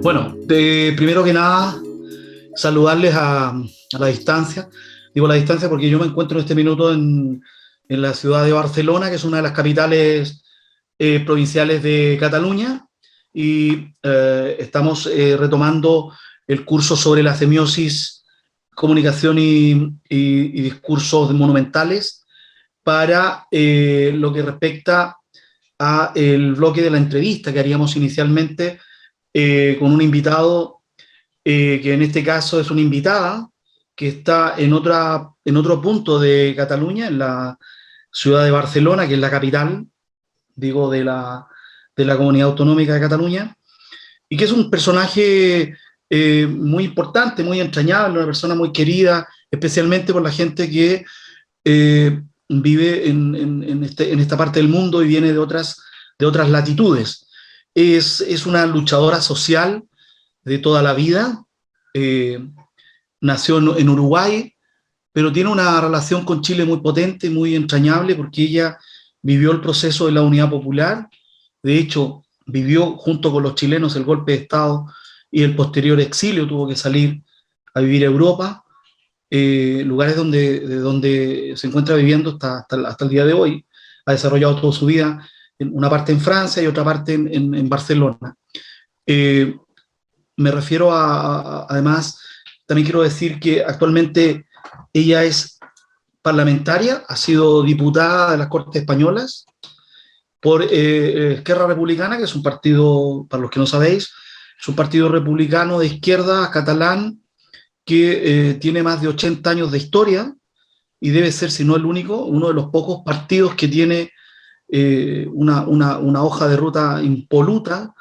Bueno, primero que nada, saludarles a la distancia. Digo la distancia porque yo me encuentro en este minuto en la ciudad de Barcelona, que es una de las capitales provinciales de Cataluña, y estamos retomando el curso sobre la semiosis, comunicación y discursos monumentales para lo que respecta a el bloque de la entrevista que haríamos inicialmente con un invitado que en este caso es una invitada que está en otro punto de Cataluña, en la ciudad de Barcelona, que es la capital, digo, de la comunidad autonómica de Cataluña, y que es un personaje muy importante, muy entrañable, una persona muy querida, especialmente por la gente que vive en esta parte del mundo y viene de otras latitudes. Es una luchadora social de toda la vida, eh, nació en Uruguay, pero tiene una relación con Chile muy potente, muy entrañable, porque ella vivió el proceso de la Unidad Popular, de hecho, vivió junto con los chilenos el golpe de Estado y el posterior exilio, tuvo que salir a vivir a Europa, lugares de donde se encuentra viviendo hasta el día de hoy, ha desarrollado toda su vida, una parte en Francia y otra parte en Barcelona. Eh, Me refiero además, también quiero decir que actualmente ella es parlamentaria, ha sido diputada de las Cortes Españolas por Esquerra Republicana, que es un partido, para los que no sabéis, es un partido republicano de izquierda catalán que tiene más de 80 años de historia y debe ser, si no el único, uno de los pocos partidos que tiene una hoja de ruta impoluta,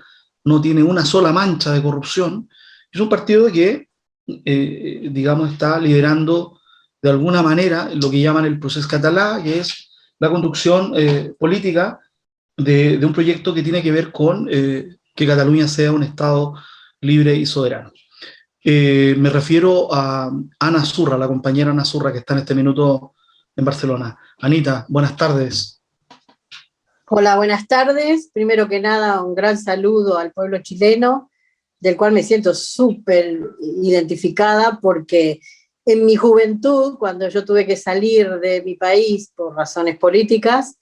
no tiene una sola mancha de corrupción. Es un partido que, digamos, está liderando de alguna manera lo que llaman el procés catalá, que es la conducción política de un proyecto que tiene que ver con que Cataluña sea un Estado libre y soberano. Me refiero a Ana Zurra, la compañera Ana Zurra, que está en este minuto en Barcelona. Anita, buenas tardes. Hola, buenas tardes. Primero que nada, un gran saludo al pueblo chileno, del cual me siento súper identificada porque en mi juventud, cuando yo tuve que salir de mi país por razones políticas,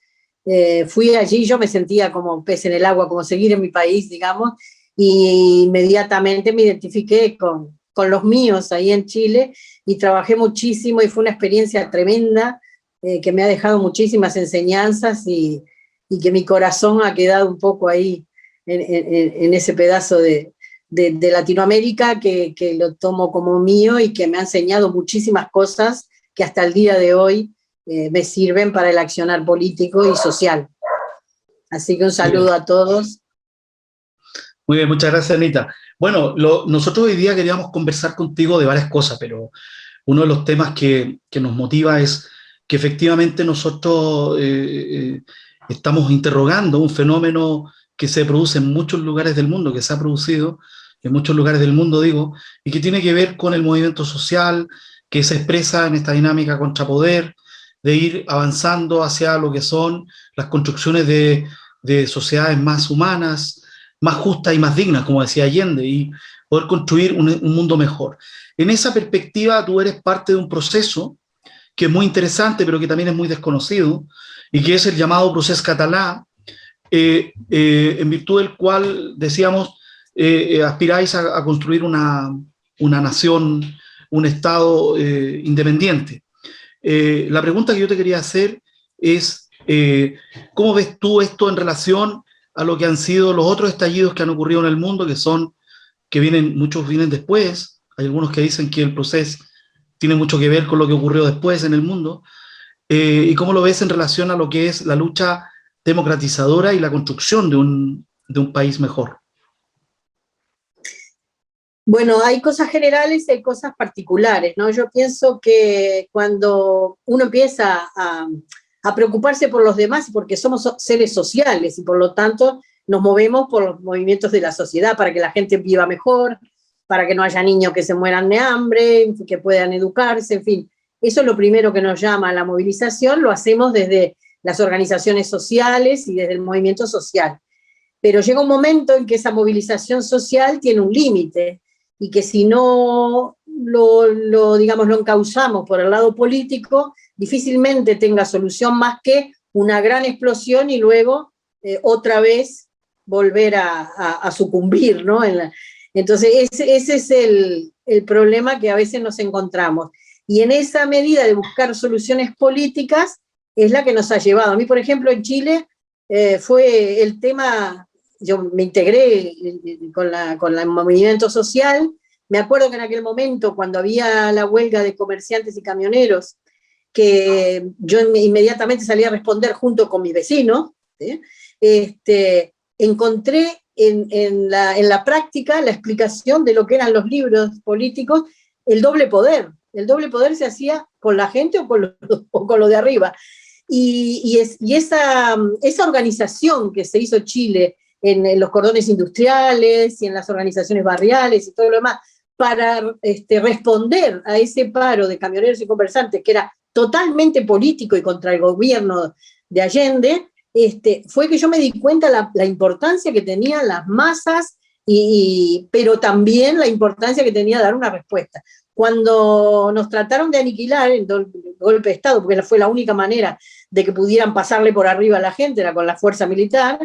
fui allí, yo me sentía como pez en el agua, como seguir en mi país, digamos, y inmediatamente me identifiqué con los míos ahí en Chile y trabajé muchísimo y fue una experiencia tremenda que me ha dejado muchísimas enseñanzas y que mi corazón ha quedado un poco ahí en ese pedazo de Latinoamérica que lo tomo como mío y que me ha enseñado muchísimas cosas que hasta el día de hoy me sirven para el accionar político y social. Así que un saludo a todos. Muy bien, muchas gracias, Anita. Bueno, nosotros hoy día queríamos conversar contigo de varias cosas, pero uno de los temas que nos motiva es que efectivamente nosotros estamos interrogando un fenómeno que se produce en muchos lugares del mundo, que se ha producido en muchos lugares del mundo, digo, y que tiene que ver con el movimiento social que se expresa en esta dinámica contrapoder, de ir avanzando hacia lo que son las construcciones de sociedades más humanas, más justas y más dignas, como decía Allende, y poder construir un mundo mejor. En esa perspectiva, tú eres parte de un proceso que es muy interesante, pero que también es muy desconocido, y que es el llamado procés catalá, en virtud del cual, decíamos, aspiráis a construir una nación, un Estado independiente. La pregunta que yo te quería hacer es, ¿cómo ves tú esto en relación a lo que han sido los otros estallidos que han ocurrido en el mundo, muchos vienen después? Hay algunos que dicen que el proceso tiene mucho que ver con lo que ocurrió después en el mundo, y cómo lo ves en relación a lo que es la lucha democratizadora y la construcción de un país mejor. Bueno, hay cosas generales y hay cosas particulares, ¿no? Yo pienso que cuando uno empieza a preocuparse por los demás, porque somos seres sociales y por lo tanto nos movemos por los movimientos de la sociedad para que la gente viva mejor, para que no haya niños que se mueran de hambre, que puedan educarse, en fin. Eso es lo primero que nos llama a la movilización, lo hacemos desde las organizaciones sociales y desde el movimiento social. pero llega un momento en que esa movilización social tiene un límite, y que si no digamos, lo encauzamos por el lado político, difícilmente tenga solución más que una gran explosión y luego otra vez volver a sucumbir, ¿no? Entonces ese es el problema que a veces nos encontramos. Y en esa medida de buscar soluciones políticas es la que nos ha llevado. A mí, por ejemplo, en Chile fue el tema, yo me integré con el movimiento social. Me acuerdo que en aquel momento, cuando había la huelga de comerciantes y camioneros, que yo inmediatamente salí a responder junto con mi vecino, ¿sí? Encontré en la práctica la explicación de lo que eran los libros políticos, el doble poder. El doble poder se hacía con la gente o con lo de arriba. Y esa organización que se hizo Chile en los cordones industriales y en las organizaciones barriales y todo lo demás, para responder a ese paro de camioneros y comerciantes, que era totalmente político y contra el gobierno de Allende, fue que yo me di cuenta la importancia que tenían las masas, pero también la importancia que tenía dar una respuesta. Cuando nos trataron de aniquilar el golpe de Estado, porque fue la única manera de que pudieran pasarle por arriba a la gente, era con la fuerza militar,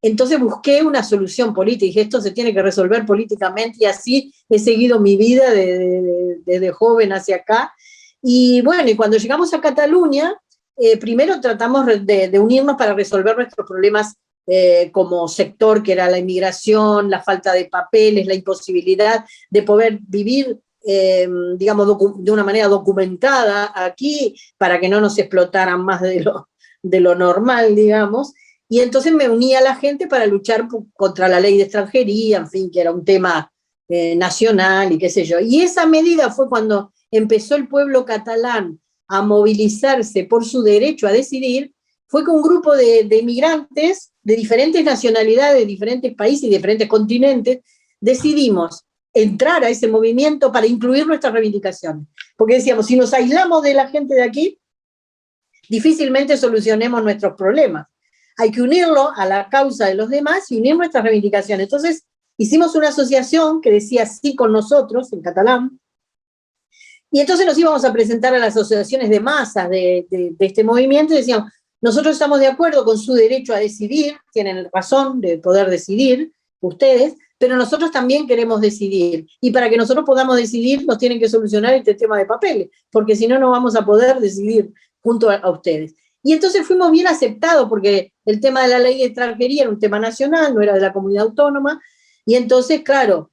entonces busqué una solución política, y dije, esto se tiene que resolver políticamente, y así he seguido mi vida desde joven hacia acá. Y bueno, y cuando llegamos a Cataluña, primero tratamos de unirnos para resolver nuestros problemas como sector, que era la inmigración, la falta de papeles, la imposibilidad de poder vivir, digamos, de una manera documentada aquí, para que no nos explotaran más de lo normal, digamos. Y entonces me uní a la gente para luchar contra la ley de extranjería, en fin, que era un tema nacional y qué sé yo. Y esa medida fue cuando empezó el pueblo catalán a movilizarse por su derecho a decidir. Fue que un grupo de inmigrantes de diferentes nacionalidades, de diferentes países y diferentes continentes, decidimos entrar a ese movimiento para incluir nuestras reivindicaciones. Porque decíamos, si nos aislamos de la gente de aquí, difícilmente solucionemos nuestros problemas. Hay que unirlo a la causa de los demás y unir nuestras reivindicaciones. Entonces hicimos una asociación que decía sí con nosotros, en catalán, y entonces nos íbamos a presentar a las asociaciones de masas de este movimiento y decíamos, nosotros estamos de acuerdo con su derecho a decidir, tienen razón de poder decidir ustedes, pero nosotros también queremos decidir. Y para que nosotros podamos decidir, nos tienen que solucionar este tema de papeles, porque si no, no vamos a poder decidir junto a ustedes. Y entonces fuimos bien aceptados, porque el tema de la ley de extranjería era un tema nacional, no era de la comunidad autónoma, y entonces, claro,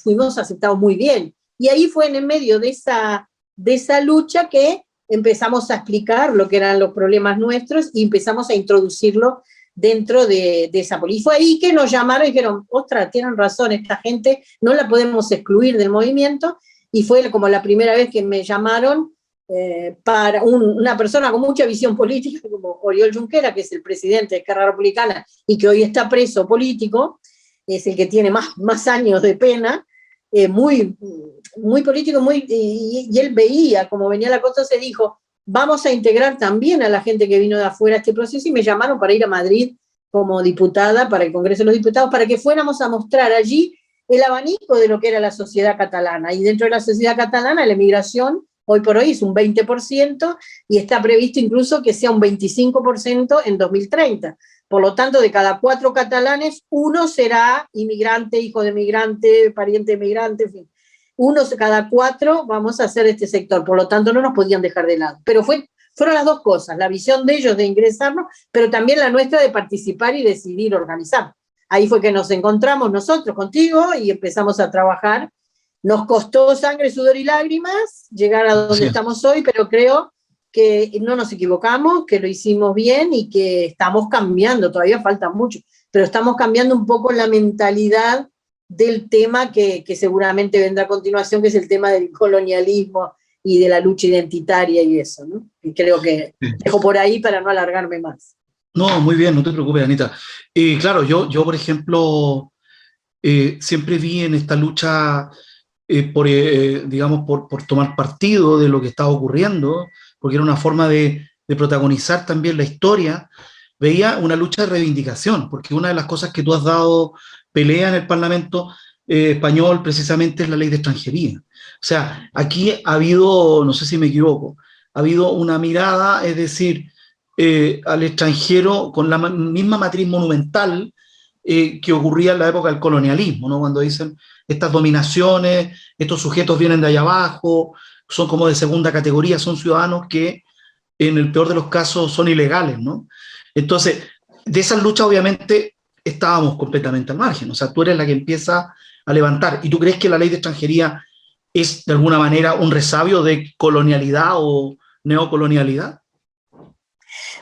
fuimos aceptados muy bien. Y ahí fue en el medio de esa lucha que empezamos a explicar lo que eran los problemas nuestros y empezamos a introducirlo dentro de esa política. Y fue ahí que nos llamaron y dijeron, ostras, tienen razón, esta gente no la podemos excluir del movimiento, y fue como la primera vez que me llamaron para una persona con mucha visión política, como Oriol Junqueras, que es el presidente de Esquerra Republicana y que hoy está preso político, es el que tiene más años de pena, muy político, y él veía cómo venía la cosa, se dijo, vamos a integrar también a la gente que vino de afuera a este proceso, y me llamaron para ir a Madrid como diputada para el Congreso de los Diputados, para que fuéramos a mostrar allí el abanico de lo que era la sociedad catalana. Y dentro de la sociedad catalana, la emigración hoy por hoy es un 20%, y está previsto incluso que sea un 25% en 2030. Por lo tanto, de cada 4 catalanes, 1 será inmigrante, hijo de migrante, pariente de migrante, en fin. 1 cada 4 vamos a hacer este sector, por lo tanto no nos podían dejar de lado. Pero fueron las dos cosas, la visión de ellos de ingresarnos, pero también la nuestra de participar y decidir organizar. Ahí fue que nos encontramos nosotros contigo y empezamos a trabajar. Nos costó sangre, sudor y lágrimas llegar a donde estamos hoy, pero creo que no nos equivocamos, que lo hicimos bien y que estamos cambiando, todavía falta mucho, pero estamos cambiando un poco la mentalidad del tema que seguramente vendrá a continuación, que es el tema del colonialismo y de la lucha identitaria y eso, ¿no? Y creo que dejo por ahí para no alargarme más. No, muy bien, no te preocupes, Anita. Claro, yo por ejemplo, siempre vi en esta lucha digamos, por tomar partido de lo que estaba ocurriendo, porque era una forma de protagonizar también la historia, veía una lucha de reivindicación, porque una de las cosas que tú has dado pelea en el Parlamento español precisamente es la ley de extranjería. O sea, aquí ha habido, no sé si me equivoco, ha habido una mirada, es decir, al extranjero con la misma matriz monumental que ocurría en la época del colonialismo, ¿no? Cuando dicen estas dominaciones, estos sujetos vienen de allá abajo, son como de segunda categoría, son ciudadanos que en el peor de los casos son ilegales, ¿no? Entonces, de esas luchas obviamente estábamos completamente al margen, o sea, tú eres la que empieza a levantar, y tú crees que la ley de extranjería es de alguna manera un resabio de colonialidad o neocolonialidad.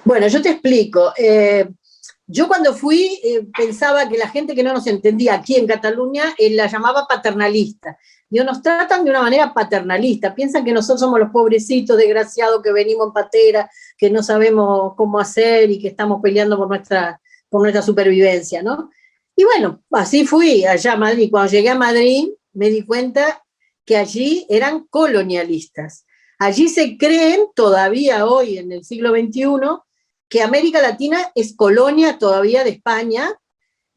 Bueno, yo te explico. Yo cuando fui pensaba que la gente que no nos entendía aquí en Cataluña la llamaba paternalista. Digo, nos tratan de una manera paternalista, piensan que nosotros somos los pobrecitos desgraciados que venimos en patera, que no sabemos cómo hacer y que estamos peleando por nuestra supervivencia, ¿no? Y bueno, así fui allá a Madrid. Cuando llegué a Madrid me di cuenta que allí eran colonialistas. Allí se creen, todavía hoy en el siglo XXI, que América Latina es colonia todavía de España,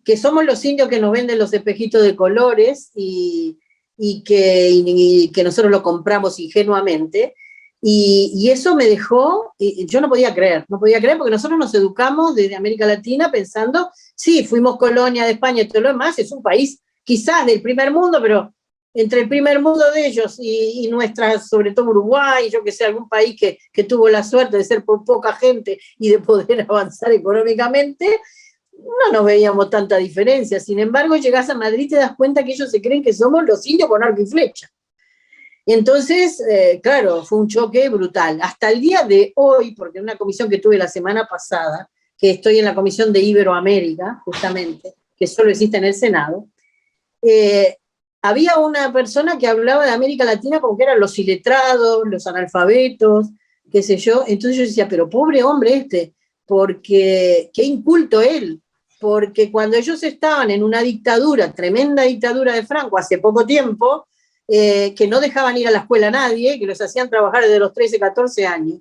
que somos los indios que nos venden los espejitos de colores y que nosotros lo compramos ingenuamente. Y eso me dejó, yo no podía creer porque nosotros nos educamos desde América Latina pensando, sí, fuimos colonia de España y todo lo demás, es un país quizás del primer mundo, pero entre el primer mundo de ellos y nuestras, sobre todo Uruguay, yo que sé, algún país que tuvo la suerte de ser por poca gente y de poder avanzar económicamente, no nos veíamos tanta diferencia. Sin embargo, llegás a Madrid y te das cuenta que ellos se creen que somos los indios con arco y flecha. Entonces, claro, fue un choque brutal. Hasta el día de hoy, porque en una comisión que tuve la semana pasada, que estoy en la comisión de Iberoamérica, justamente, que solo existe en el Senado, había una persona que hablaba de América Latina como que eran los iletrados, los analfabetos, qué sé yo. Entonces yo decía, pero pobre hombre porque qué inculto él, porque cuando ellos estaban en una dictadura, tremenda dictadura de Franco, hace poco tiempo, que no dejaban ir a la escuela a nadie, que los hacían trabajar desde los 13, 14 años,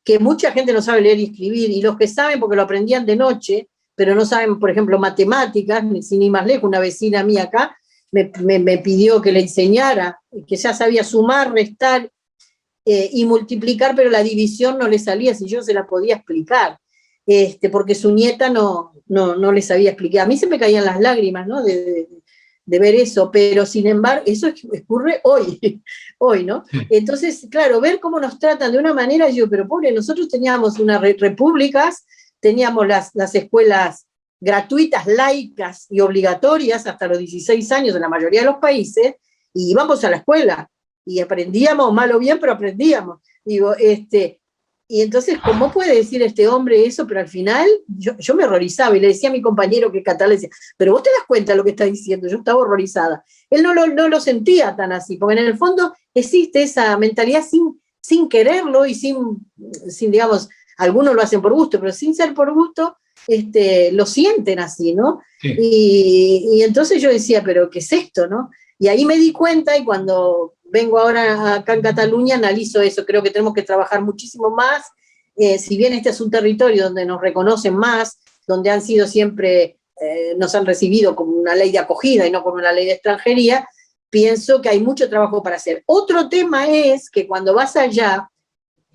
que mucha gente no sabe leer y escribir, y los que saben porque lo aprendían de noche, pero no saben, por ejemplo, matemáticas, sin ir más lejos, una vecina mía acá, me pidió que le enseñara, que ya sabía sumar, restar y multiplicar, pero la división no le salía si yo se la podía explicar, porque su nieta no le sabía explicar. A mí se me caían las lágrimas, ¿no? de ver eso, pero sin embargo, eso ocurre hoy, ¿no? Entonces, claro, ver cómo nos tratan de una manera, yo, pero pobre, nosotros teníamos unas repúblicas, teníamos las escuelas gratuitas, laicas y obligatorias hasta los 16 años en la mayoría de los países, y íbamos a la escuela, y aprendíamos, mal o bien, pero aprendíamos. Digo, y entonces, ¿cómo puede decir este hombre eso? Pero al final, yo me horrorizaba, y le decía a mi compañero que catalán, le decía, pero vos te das cuenta de lo que está diciendo, yo estaba horrorizada. Él no lo sentía tan así, porque en el fondo existe esa mentalidad sin quererlo y sin, digamos, algunos lo hacen por gusto, pero sin ser por gusto, lo sienten así, ¿no? Sí. Y entonces yo decía, pero ¿qué es esto, no? Y ahí me di cuenta, y cuando vengo ahora acá en Cataluña analizo eso, creo que tenemos que trabajar muchísimo más, si bien este es un territorio donde nos reconocen más, donde han sido siempre, nos han recibido como una ley de acogida y no como una ley de extranjería, pienso que hay mucho trabajo para hacer. Otro tema es que cuando vas allá,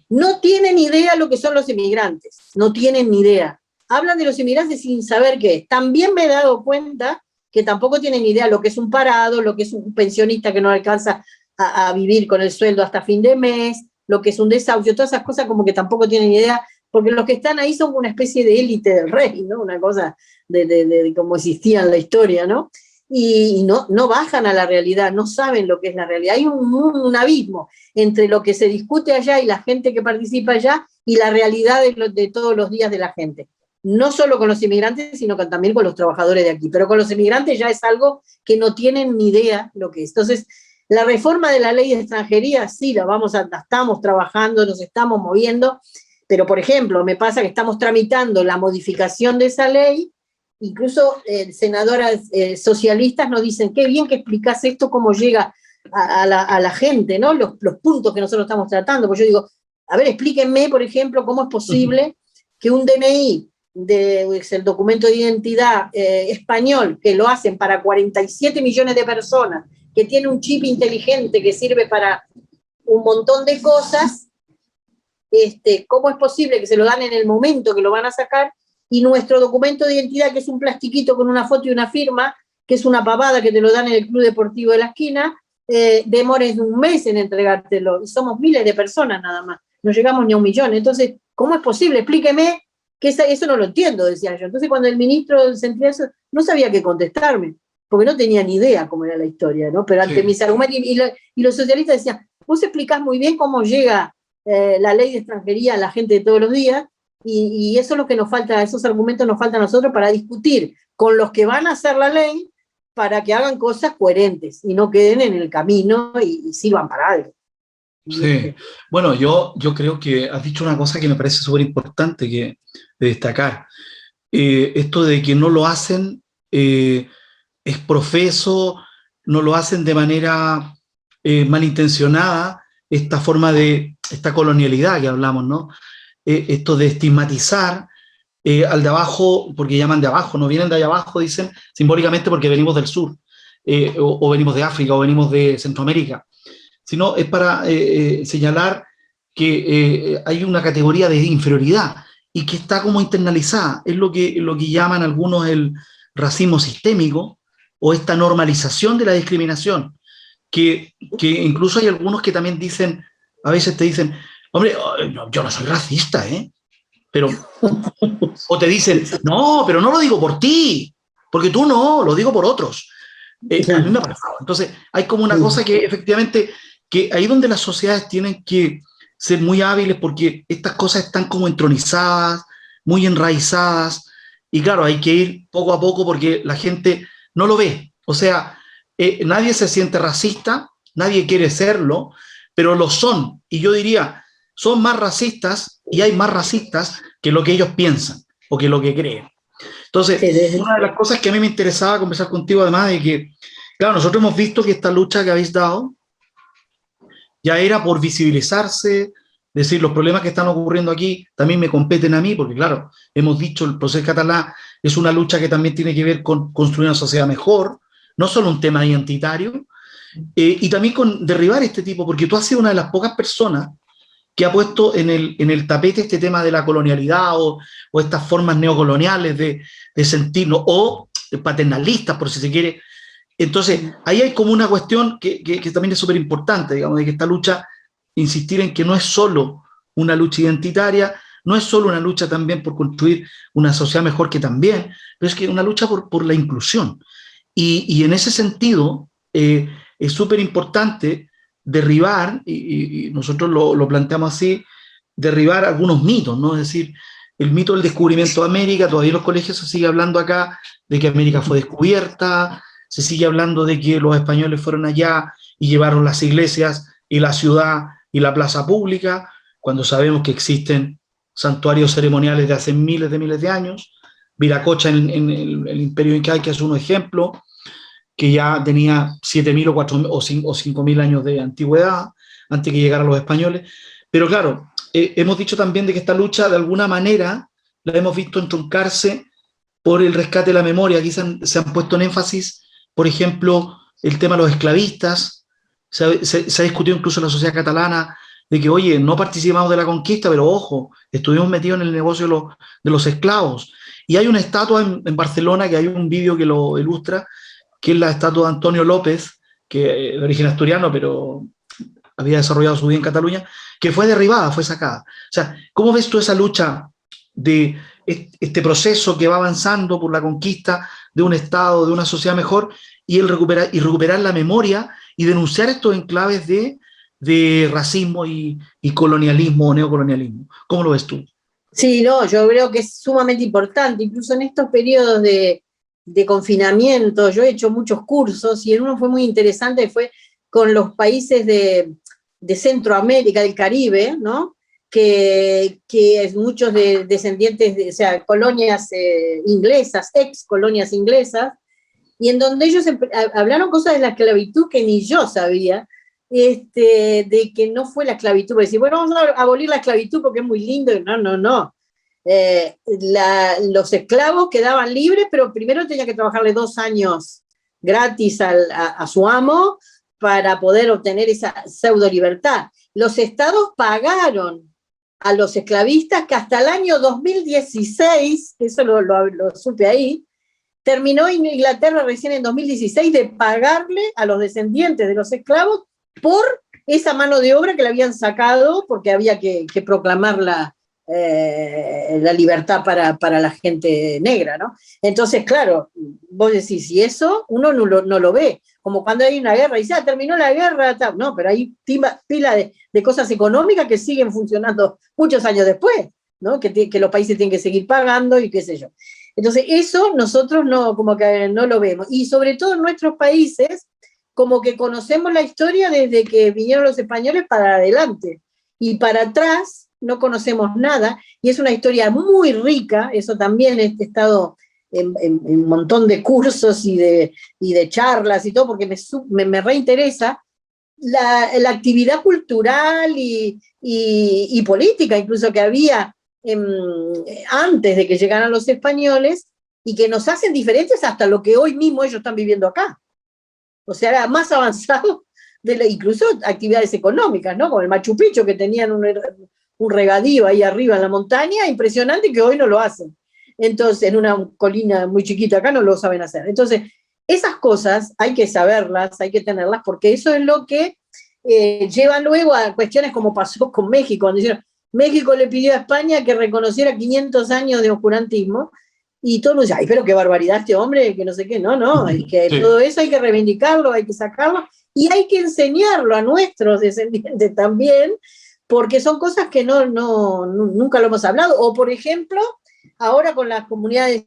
no tienen idea lo que son los inmigrantes, no tienen ni idea. Hablan de los inmigrantes sin saber qué es. También me he dado cuenta que tampoco tienen idea lo que es un parado, lo que es un pensionista que no alcanza a vivir con el sueldo hasta fin de mes, lo que es un desahucio, todas esas cosas como que tampoco tienen idea, porque los que están ahí son una especie de élite del rey, ¿no? Una cosa de cómo existía en la historia, ¿no? Y no bajan a la realidad, no saben lo que es la realidad. Hay un abismo entre lo que se discute allá y la gente que participa allá y la realidad de todos los días de la gente. No solo con los inmigrantes, sino también con los trabajadores de aquí. Pero con los inmigrantes ya es algo que no tienen ni idea lo que es. Entonces, la reforma de la ley de extranjería, sí, la estamos trabajando, nos estamos moviendo, pero, por ejemplo, me pasa que estamos tramitando la modificación de esa ley, incluso senadoras socialistas nos dicen, qué bien que explicás esto, cómo llega a la gente, ¿no? Los puntos que nosotros estamos tratando. Pues yo digo, a ver, explíquenme, por ejemplo, cómo es posible que un DNI es el documento de identidad español, que lo hacen para 47 millones de personas, que tiene un chip inteligente que sirve para un montón de cosas, ¿cómo es posible que se lo dan en el momento que lo van a sacar? Y nuestro documento de identidad, que es un plastiquito con una foto y una firma, que es una pavada que te lo dan en el club deportivo de la esquina, demores un mes en entregártelo, y somos miles de personas nada más, no llegamos ni a 1 millón. Entonces, ¿cómo es posible? Explíqueme, que eso no lo entiendo, decía yo. Entonces, cuando el ministro sentía eso, no sabía qué contestarme, porque no tenía ni idea cómo era la historia, ¿no? Pero ante mis argumentos, y los socialistas decían, vos explicás muy bien cómo llega la ley de extranjería a la gente de todos los días, y eso es lo que nos falta, esos argumentos nos faltan a nosotros para discutir con los que van a hacer la ley, para que hagan cosas coherentes y no queden en el camino y sirvan para algo. Sí, bueno, yo creo que has dicho una cosa que me parece súper importante de destacar. Esto de que no lo hacen es profeso, no lo hacen de manera malintencionada, esta colonialidad que hablamos, ¿no? Esto de estigmatizar al de abajo, porque llaman de abajo, no vienen de allá abajo, dicen simbólicamente porque venimos del sur, o venimos de África, o venimos de Centroamérica, sino es para señalar que hay una categoría de inferioridad y que está como internalizada. Es lo que llaman algunos el racismo sistémico o esta normalización de la discriminación, que incluso hay algunos que también dicen, a veces te dicen, hombre, yo no soy racista, pero, o te dicen, no, pero no lo digo por ti, porque tú no, lo digo por otros. A mí me ha pasado. Entonces, hay como una cosa que efectivamente, que ahí donde las sociedades tienen que ser muy hábiles, porque estas cosas están como entronizadas, muy enraizadas, y claro, hay que ir poco a poco porque la gente no lo ve. O sea, nadie se siente racista, nadie quiere serlo, pero lo son. Y yo diría, son más racistas y hay más racistas que lo que ellos piensan o que lo que creen. Entonces, una de las cosas que a mí me interesaba conversar contigo, además de que, claro, nosotros hemos visto que esta lucha que habéis dado ya era por visibilizarse, decir, los problemas que están ocurriendo aquí también me competen a mí, porque claro, hemos dicho, el proceso catalán es una lucha que también tiene que ver con construir una sociedad mejor, no solo un tema identitario, y también con derribar este tipo, porque tú has sido una de las pocas personas que ha puesto en el tapete este tema de la colonialidad o estas formas neocoloniales de sentirnos, o paternalistas, por si se quiere. Entonces, ahí hay como una cuestión que también es súper importante, digamos, de que esta lucha, insistir en que no es solo una lucha identitaria, no es solo una lucha también por construir una sociedad mejor, que también, pero es que una lucha por la inclusión. Y en ese sentido, es súper importante derribar, y nosotros lo planteamos así, derribar algunos mitos, ¿no? Es decir, el mito del descubrimiento de América, todavía en los colegios se sigue hablando acá de que América fue descubierta, se sigue hablando de que los españoles fueron allá y llevaron las iglesias y la ciudad y la plaza pública, cuando sabemos que existen santuarios ceremoniales de hace miles de años. Viracocha en el Imperio Incaico es un ejemplo, que ya tenía 7.000 o 4.000 o 5.000 años de antigüedad, antes que llegaran los españoles. Pero claro, hemos dicho también de que esta lucha, de alguna manera, la hemos visto entroncarse por el rescate de la memoria. Aquí se han puesto en énfasis, por ejemplo, el tema de los esclavistas. Se ha discutido incluso en la sociedad catalana de que, oye, no participamos de la conquista, pero ojo, estuvimos metidos en el negocio de los esclavos. Y hay una estatua en Barcelona, que hay un vídeo que lo ilustra, que es la estatua de Antonio López, que de origen asturiano, pero había desarrollado su vida en Cataluña, que fue derribada, fue sacada. O sea, ¿cómo ves tú esa lucha de este proceso que va avanzando por la conquista de un Estado, de una sociedad mejor, y recuperar la memoria y denunciar estos enclaves de racismo y colonialismo o neocolonialismo? ¿Cómo lo ves tú? Sí, no, yo creo que es sumamente importante, incluso en estos periodos de confinamiento. Yo he hecho muchos cursos y en uno fue muy interesante, fue con los países de Centroamérica, del Caribe, ¿no? Que muchos descendientes o sea, colonias inglesas, ex colonias inglesas, y en donde ellos hablaron cosas de la esclavitud que ni yo sabía, de que no fue la esclavitud, decir, bueno, vamos a abolir la esclavitud porque es muy lindo. No. los esclavos quedaban libres, pero primero tenía que trabajarle 2 años gratis a su amo para poder obtener esa pseudo libertad. Los estados pagaron a los esclavistas que hasta el año 2016, eso lo supe ahí, terminó Inglaterra recién en 2016 de pagarle a los descendientes de los esclavos por esa mano de obra que le habían sacado porque había que proclamar la libertad para la gente negra, ¿no? Entonces, claro, vos decís, y eso uno no lo ve, como cuando hay una guerra, y dice, terminó la guerra, tal. No, pero hay pila de cosas económicas que siguen funcionando muchos años después, ¿no? Que los países tienen que seguir pagando y qué sé yo. Entonces, eso nosotros como que no lo vemos, y sobre todo en nuestros países, como que conocemos la historia desde que vinieron los españoles para adelante, y para atrás no conocemos nada, y es una historia muy rica. Eso también he estado en un montón de cursos y de charlas y todo, porque me reinteresa la actividad cultural y política, incluso que había antes de que llegaran los españoles, y que nos hacen diferentes hasta lo que hoy mismo ellos están viviendo acá. O sea, era más avanzado, incluso actividades económicas, ¿no? Como el Machu Picchu, que tenían un regadío ahí arriba en la montaña, impresionante, que hoy no lo hacen. Entonces, en una colina muy chiquita acá no lo saben hacer. Entonces, esas cosas hay que saberlas, hay que tenerlas, porque eso es lo que lleva luego a cuestiones como pasó con México, cuando dijeron, México le pidió a España que reconociera 500 años de oscurantismo, y todo el mundo dice, ay, pero qué barbaridad este hombre, que no sé qué. No, es que sí, todo eso hay que reivindicarlo, hay que sacarlo, y hay que enseñarlo a nuestros descendientes también, porque son cosas que nunca lo hemos hablado. O, por ejemplo, ahora con las comunidades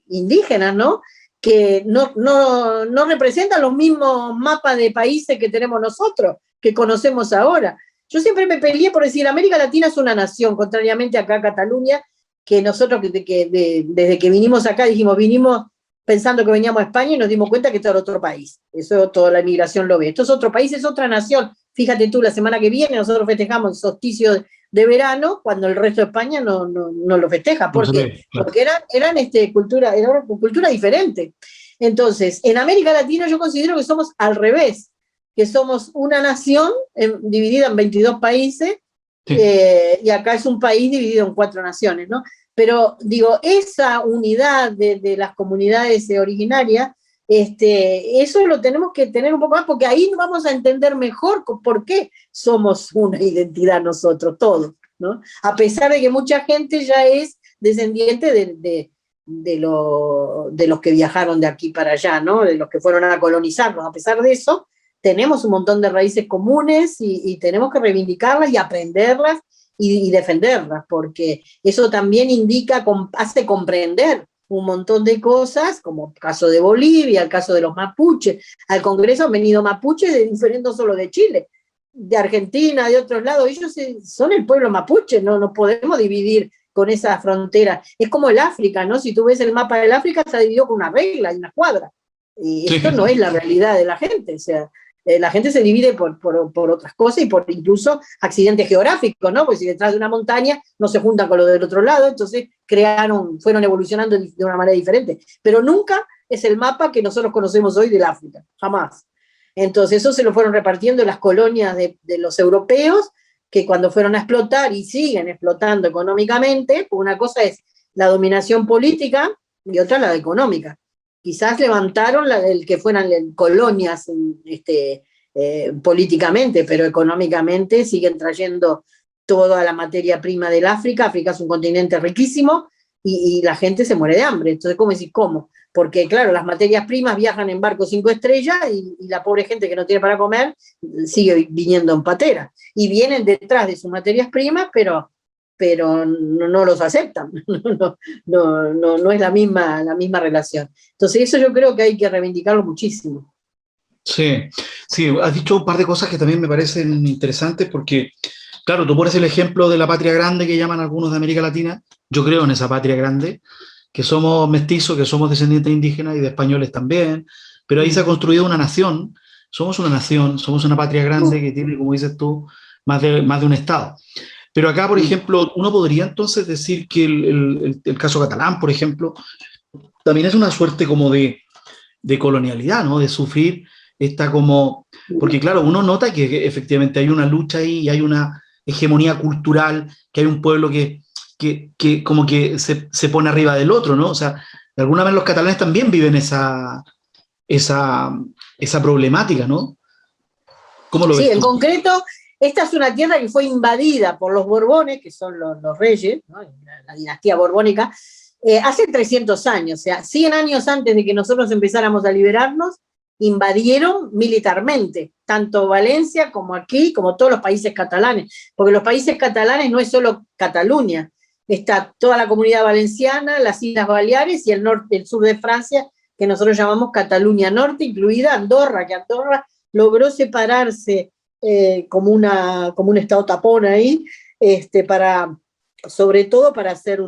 indígenas, ¿no? Que no representan los mismos mapas de países que tenemos nosotros, que conocemos ahora. Yo siempre me peleé por decir, América Latina es una nación, contrariamente acá a Cataluña, que nosotros desde que vinimos acá vinimos pensando que veníamos a España y nos dimos cuenta que esto era otro país. Eso toda la inmigración lo ve. Esto es otro país, es otra nación. Fíjate tú, la semana que viene nosotros festejamos el solsticio de verano, cuando el resto de España no lo festeja. ¿Por qué? Porque era una cultura diferente. Entonces, en América Latina yo considero que somos al revés, que somos una nación dividida en 22 países, sí. Y acá es un país dividido en 4 naciones, ¿no? Pero digo, esa unidad de las comunidades originarias, eso lo tenemos que tener un poco más, porque ahí vamos a entender mejor por qué somos una identidad nosotros, todos, ¿no? A pesar de que mucha gente ya es descendiente de los que viajaron de aquí para allá, ¿no? De los que fueron a colonizarnos. A pesar de eso, tenemos un montón de raíces comunes y tenemos que reivindicarlas y aprenderlas y defenderlas, porque eso también hace comprender un montón de cosas, como el caso de Bolivia, el caso de los mapuches. Al Congreso han venido mapuches no solo de Chile, de Argentina, de otros lados. Ellos son el pueblo mapuche, no podemos dividir con esa frontera. Es como el África, ¿no? Si tú ves el mapa del África, está dividido con una regla y una cuadra. Y esto no es la realidad de la gente. O sea, la gente se divide por otras cosas y por incluso accidentes geográficos, ¿no? Porque si detrás de una montaña no se juntan con los del otro lado, entonces fueron evolucionando de una manera diferente. Pero nunca es el mapa que nosotros conocemos hoy del África, jamás. Entonces eso se lo fueron repartiendo las colonias de los europeos, que cuando fueron a explotar y siguen explotando económicamente, pues una cosa es la dominación política y otra la económica. Quizás levantaron el que fueran colonias políticamente, pero económicamente siguen trayendo toda la materia prima del África. África es un continente riquísimo y la gente se muere de hambre. Entonces, ¿cómo decir cómo? Porque, claro, las materias primas viajan en barcos 5 estrellas y la pobre gente que no tiene para comer sigue viniendo en patera. Y vienen detrás de sus materias primas, pero no los aceptan, no es la misma relación. Entonces eso yo creo que hay que reivindicarlo muchísimo. Sí, has dicho un par de cosas que también me parecen interesantes, porque, claro, tú pones el ejemplo de la patria grande que llaman algunos de América Latina. Yo creo en esa patria grande, que somos mestizos, que somos descendientes indígenas y de españoles también, pero ahí se ha construido una nación, somos una nación, somos una patria grande que tiene, como dices tú, más de un estado. Pero acá, por ejemplo, uno podría entonces decir que el caso catalán, por ejemplo, también es una suerte como de colonialidad, ¿no? De sufrir esta como... Porque claro, uno nota que efectivamente hay una lucha ahí y hay una hegemonía cultural, que hay un pueblo que como que se pone arriba del otro, ¿no? O sea, de alguna manera los catalanes también viven esa problemática, ¿no? ¿Cómo lo Sí, ves en tú? concreto, esta es una tierra que fue invadida por los Borbones, que son los reyes, ¿no? La dinastía borbónica, hace 300 años, o sea, 100 años antes de que nosotros empezáramos a liberarnos, invadieron militarmente, tanto Valencia como aquí, como todos los países catalanes, porque los países catalanes no es solo Cataluña, está toda la comunidad valenciana, las Islas Baleares y el norte, el sur de Francia, que nosotros llamamos Cataluña Norte, incluida Andorra, que Andorra logró separarse como un estado tapón ahí, sobre todo para hacer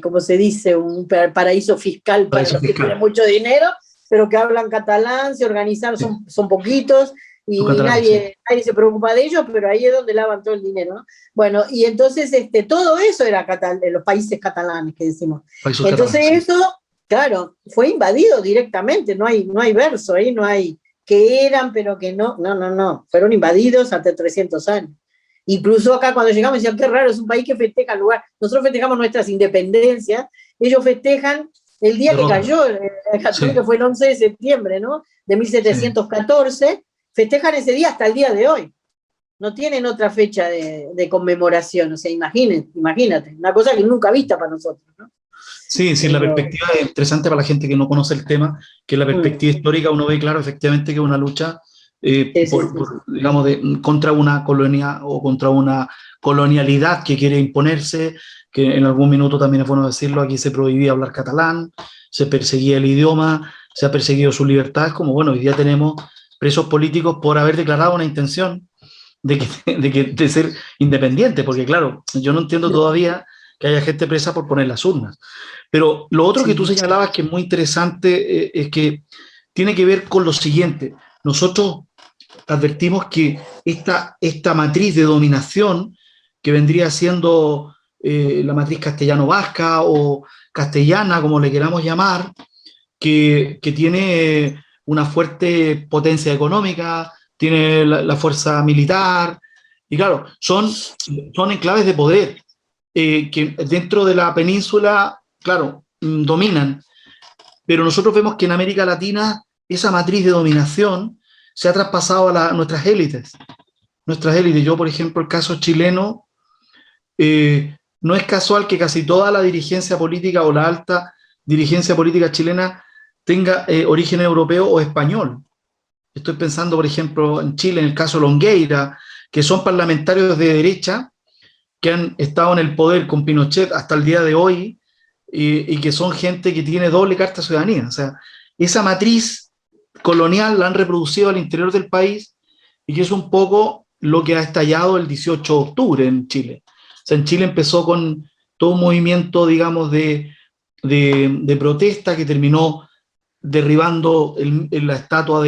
¿cómo se dice? Un paraíso fiscal para Paraíso los que tienen fiscal. mucho dinero, pero que hablan catalán, se organizaron, Sí, son poquitos, los y catalanes, sí. nadie se preocupa de ellos, pero ahí es donde lavan todo el dinero, ¿no? Bueno, y entonces todo eso era de los países catalanes que decimos. Países Entonces catalanes, sí. eso, claro, fue invadido directamente, no hay verso ahí, no hay que eran, pero que no, fueron invadidos hace 300 años. Incluso acá cuando llegamos decían, qué raro, es un país que festeja el lugar. Nosotros festejamos nuestras independencias, ellos festejan el día que Derrota. cayó, que Sí, fue el 11 de septiembre, ¿no? De sí. 1714, festejan ese día hasta el día de hoy. No tienen otra fecha de conmemoración, o sea, imagínate, una cosa que nunca vista para nosotros, ¿no? Sí, sí, la perspectiva es interesante para la gente que no conoce el tema, que la perspectiva histórica uno ve claro efectivamente que es una lucha Sí, sí, sí. digamos, contra una colonia o contra una colonialidad que quiere imponerse, que en algún minuto también es bueno decirlo, aquí se prohibía hablar catalán, se perseguía el idioma, se ha perseguido sus libertades, como bueno, hoy día tenemos presos políticos por haber declarado una intención de ser independiente, porque claro, yo no entiendo todavía que haya gente presa por poner las urnas. Pero lo otro que tú Sí. señalabas que es muy interesante es que tiene que ver con lo siguiente. Nosotros advertimos que esta matriz de dominación, que vendría siendo la matriz castellano-vasca o castellana, como le queramos llamar, que tiene una fuerte potencia económica, tiene la fuerza militar, y claro, son enclaves de poder que dentro de la península, claro, dominan, pero nosotros vemos que en América Latina esa matriz de dominación se ha traspasado a nuestras élites. Nuestras élites, yo por ejemplo, el caso chileno, no es casual que casi toda la dirigencia política o la alta dirigencia política chilena tenga origen europeo o español. Estoy pensando, por ejemplo, en Chile, en el caso Longueira, que son parlamentarios de derecha que han estado en el poder con Pinochet hasta el día de hoy y que son gente que tiene doble carta de ciudadanía. O sea, esa matriz colonial la han reproducido al interior del país y que es un poco lo que ha estallado el 18 de octubre en Chile. O sea, en Chile empezó con todo un movimiento, digamos, de protesta que terminó derribando la estatua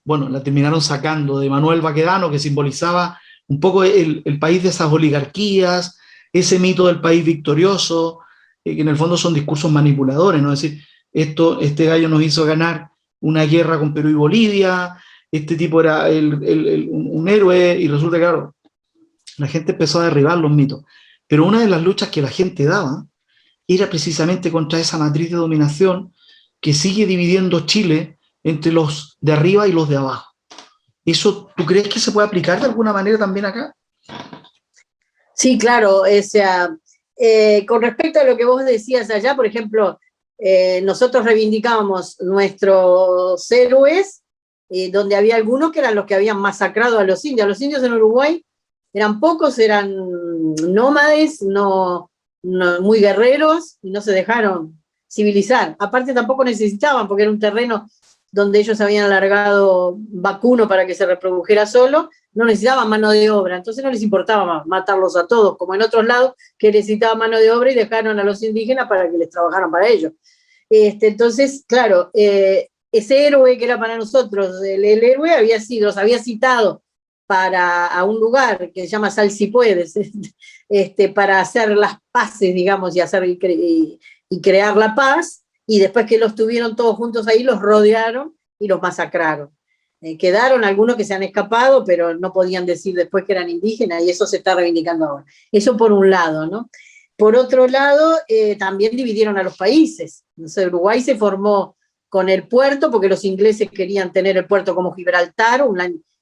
bueno, la terminaron sacando de Manuel Baquedano, que simbolizaba un poco el país de esas oligarquías, ese mito del país victorioso, que en el fondo son discursos manipuladores, ¿no? Es decir, este gallo nos hizo ganar una guerra con Perú y Bolivia, este tipo era un héroe, y resulta que, claro, la gente empezó a derribar los mitos. Pero una de las luchas que la gente daba era precisamente contra esa matriz de dominación que sigue dividiendo Chile entre los de arriba y los de abajo. ¿Eso tú crees que se puede aplicar de alguna manera también acá? Sí, claro, o sea, con respecto a lo que vos decías allá, por ejemplo, nosotros reivindicábamos nuestros héroes, donde había algunos que eran los que habían masacrado a los indios. Los indios en Uruguay eran pocos, eran nómades, muy guerreros, y no se dejaron civilizar. Aparte tampoco necesitaban, porque era un terreno donde ellos habían alargado vacuno para que se reprodujera solo, no necesitaban mano de obra, entonces no les importaba matarlos a todos, como en otros lados que necesitaban mano de obra y dejaron a los indígenas para que les trabajaran para ellos. Entonces, claro, ese héroe que era para nosotros, el héroe los había citado a un lugar que se llama Sal Si Puedes, para hacer las paces, digamos, y crear la paz, y después que los tuvieron todos juntos ahí, los rodearon y los masacraron. Quedaron algunos que se han escapado, pero no podían decir después que eran indígenas, y eso se está reivindicando ahora. Eso por un lado, ¿no? Por otro lado, también dividieron a los países. Entonces, Uruguay se formó con el puerto, porque los ingleses querían tener el puerto como Gibraltar,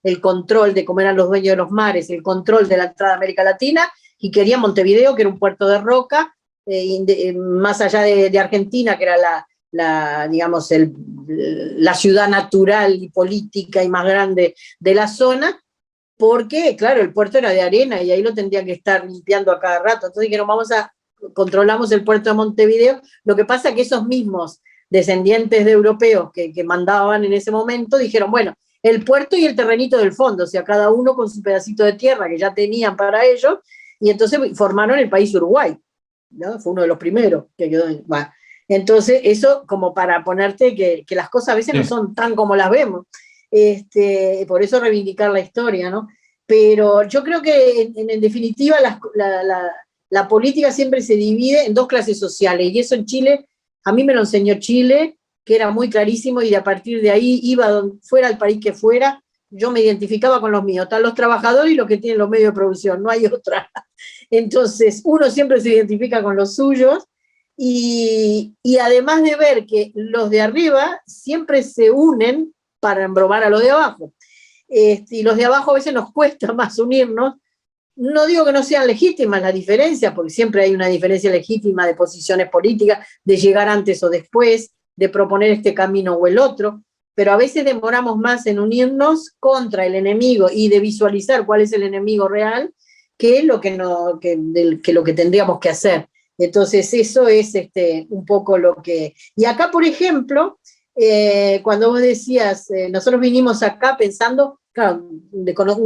el control de cómo eran los dueños de los mares, el control de la entrada a América Latina, y querían Montevideo, que era un puerto de roca, más allá de Argentina, que era digamos, la ciudad natural y política y más grande de la zona, porque, claro, el puerto era de arena y ahí lo tendrían que estar limpiando a cada rato. Entonces dijeron, controlamos el puerto de Montevideo. Lo que pasa es que esos mismos descendientes de europeos que mandaban en ese momento dijeron, bueno, el puerto y el terrenito del fondo, o sea, cada uno con su pedacito de tierra que ya tenían para ellos, y entonces formaron el país Uruguay, ¿no? Fue uno de los primeros que quedó. Bueno, entonces, eso como para ponerte que las cosas a veces no son tan como las vemos. Por eso reivindicar la historia, ¿no? Pero yo creo que en definitiva la política siempre se divide en dos clases sociales, y eso en Chile, a mí me lo enseñó Chile, que era muy clarísimo, y a partir de ahí iba donde fuera el país que fuera, yo me identificaba con los míos, están los trabajadores y los que tienen los medios de producción, no hay otra. Entonces, uno siempre se identifica con los suyos, y además de ver que los de arriba siempre se unen para embromar a los de abajo. Y los de abajo a veces nos cuesta más unirnos. No digo que no sean legítimas las diferencias, porque siempre hay una diferencia legítima de posiciones políticas, de llegar antes o después, de proponer este camino o el otro, pero a veces demoramos más en unirnos contra el enemigo y de visualizar cuál es el enemigo real que lo que tendríamos que hacer. Entonces eso es un poco lo que... Y acá, por ejemplo, cuando vos decías, nosotros vinimos acá pensando, claro,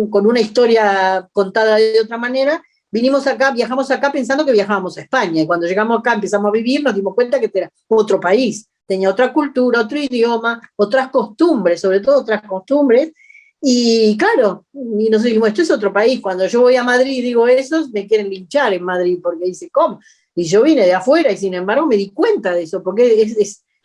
con una historia contada de otra manera, viajamos acá pensando que viajábamos a España, y cuando llegamos acá empezamos a vivir, nos dimos cuenta que era otro país, tenía otra cultura, otro idioma, otras costumbres, sobre todo otras costumbres, y claro, y nos dijimos, esto es otro país. Cuando yo voy a Madrid y digo eso, me quieren linchar en Madrid, porque dice, ¿cómo? Y yo vine de afuera y sin embargo me di cuenta de eso, porque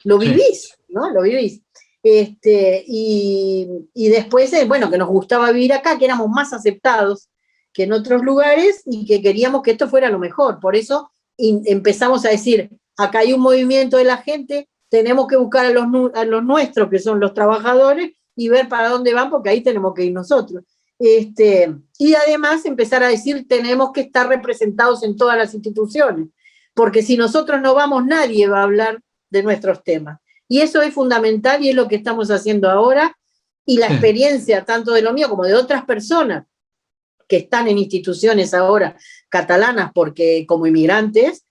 lo vivís, ¿no? Lo vivís. Y después, bueno, que nos gustaba vivir acá, que éramos más aceptados que en otros lugares y que queríamos que esto fuera lo mejor. Por eso empezamos a decir, acá hay un movimiento de la gente, tenemos que buscar a los nuestros, que son los trabajadores, y ver para dónde van, porque ahí tenemos que ir nosotros. Y además empezar a decir, tenemos que estar representados en todas las instituciones, porque si nosotros no vamos, nadie va a hablar de nuestros temas. Y eso es fundamental y es lo que estamos haciendo ahora, y la experiencia tanto de lo mío como de otras personas que están en instituciones ahora catalanas porque como inmigrantes,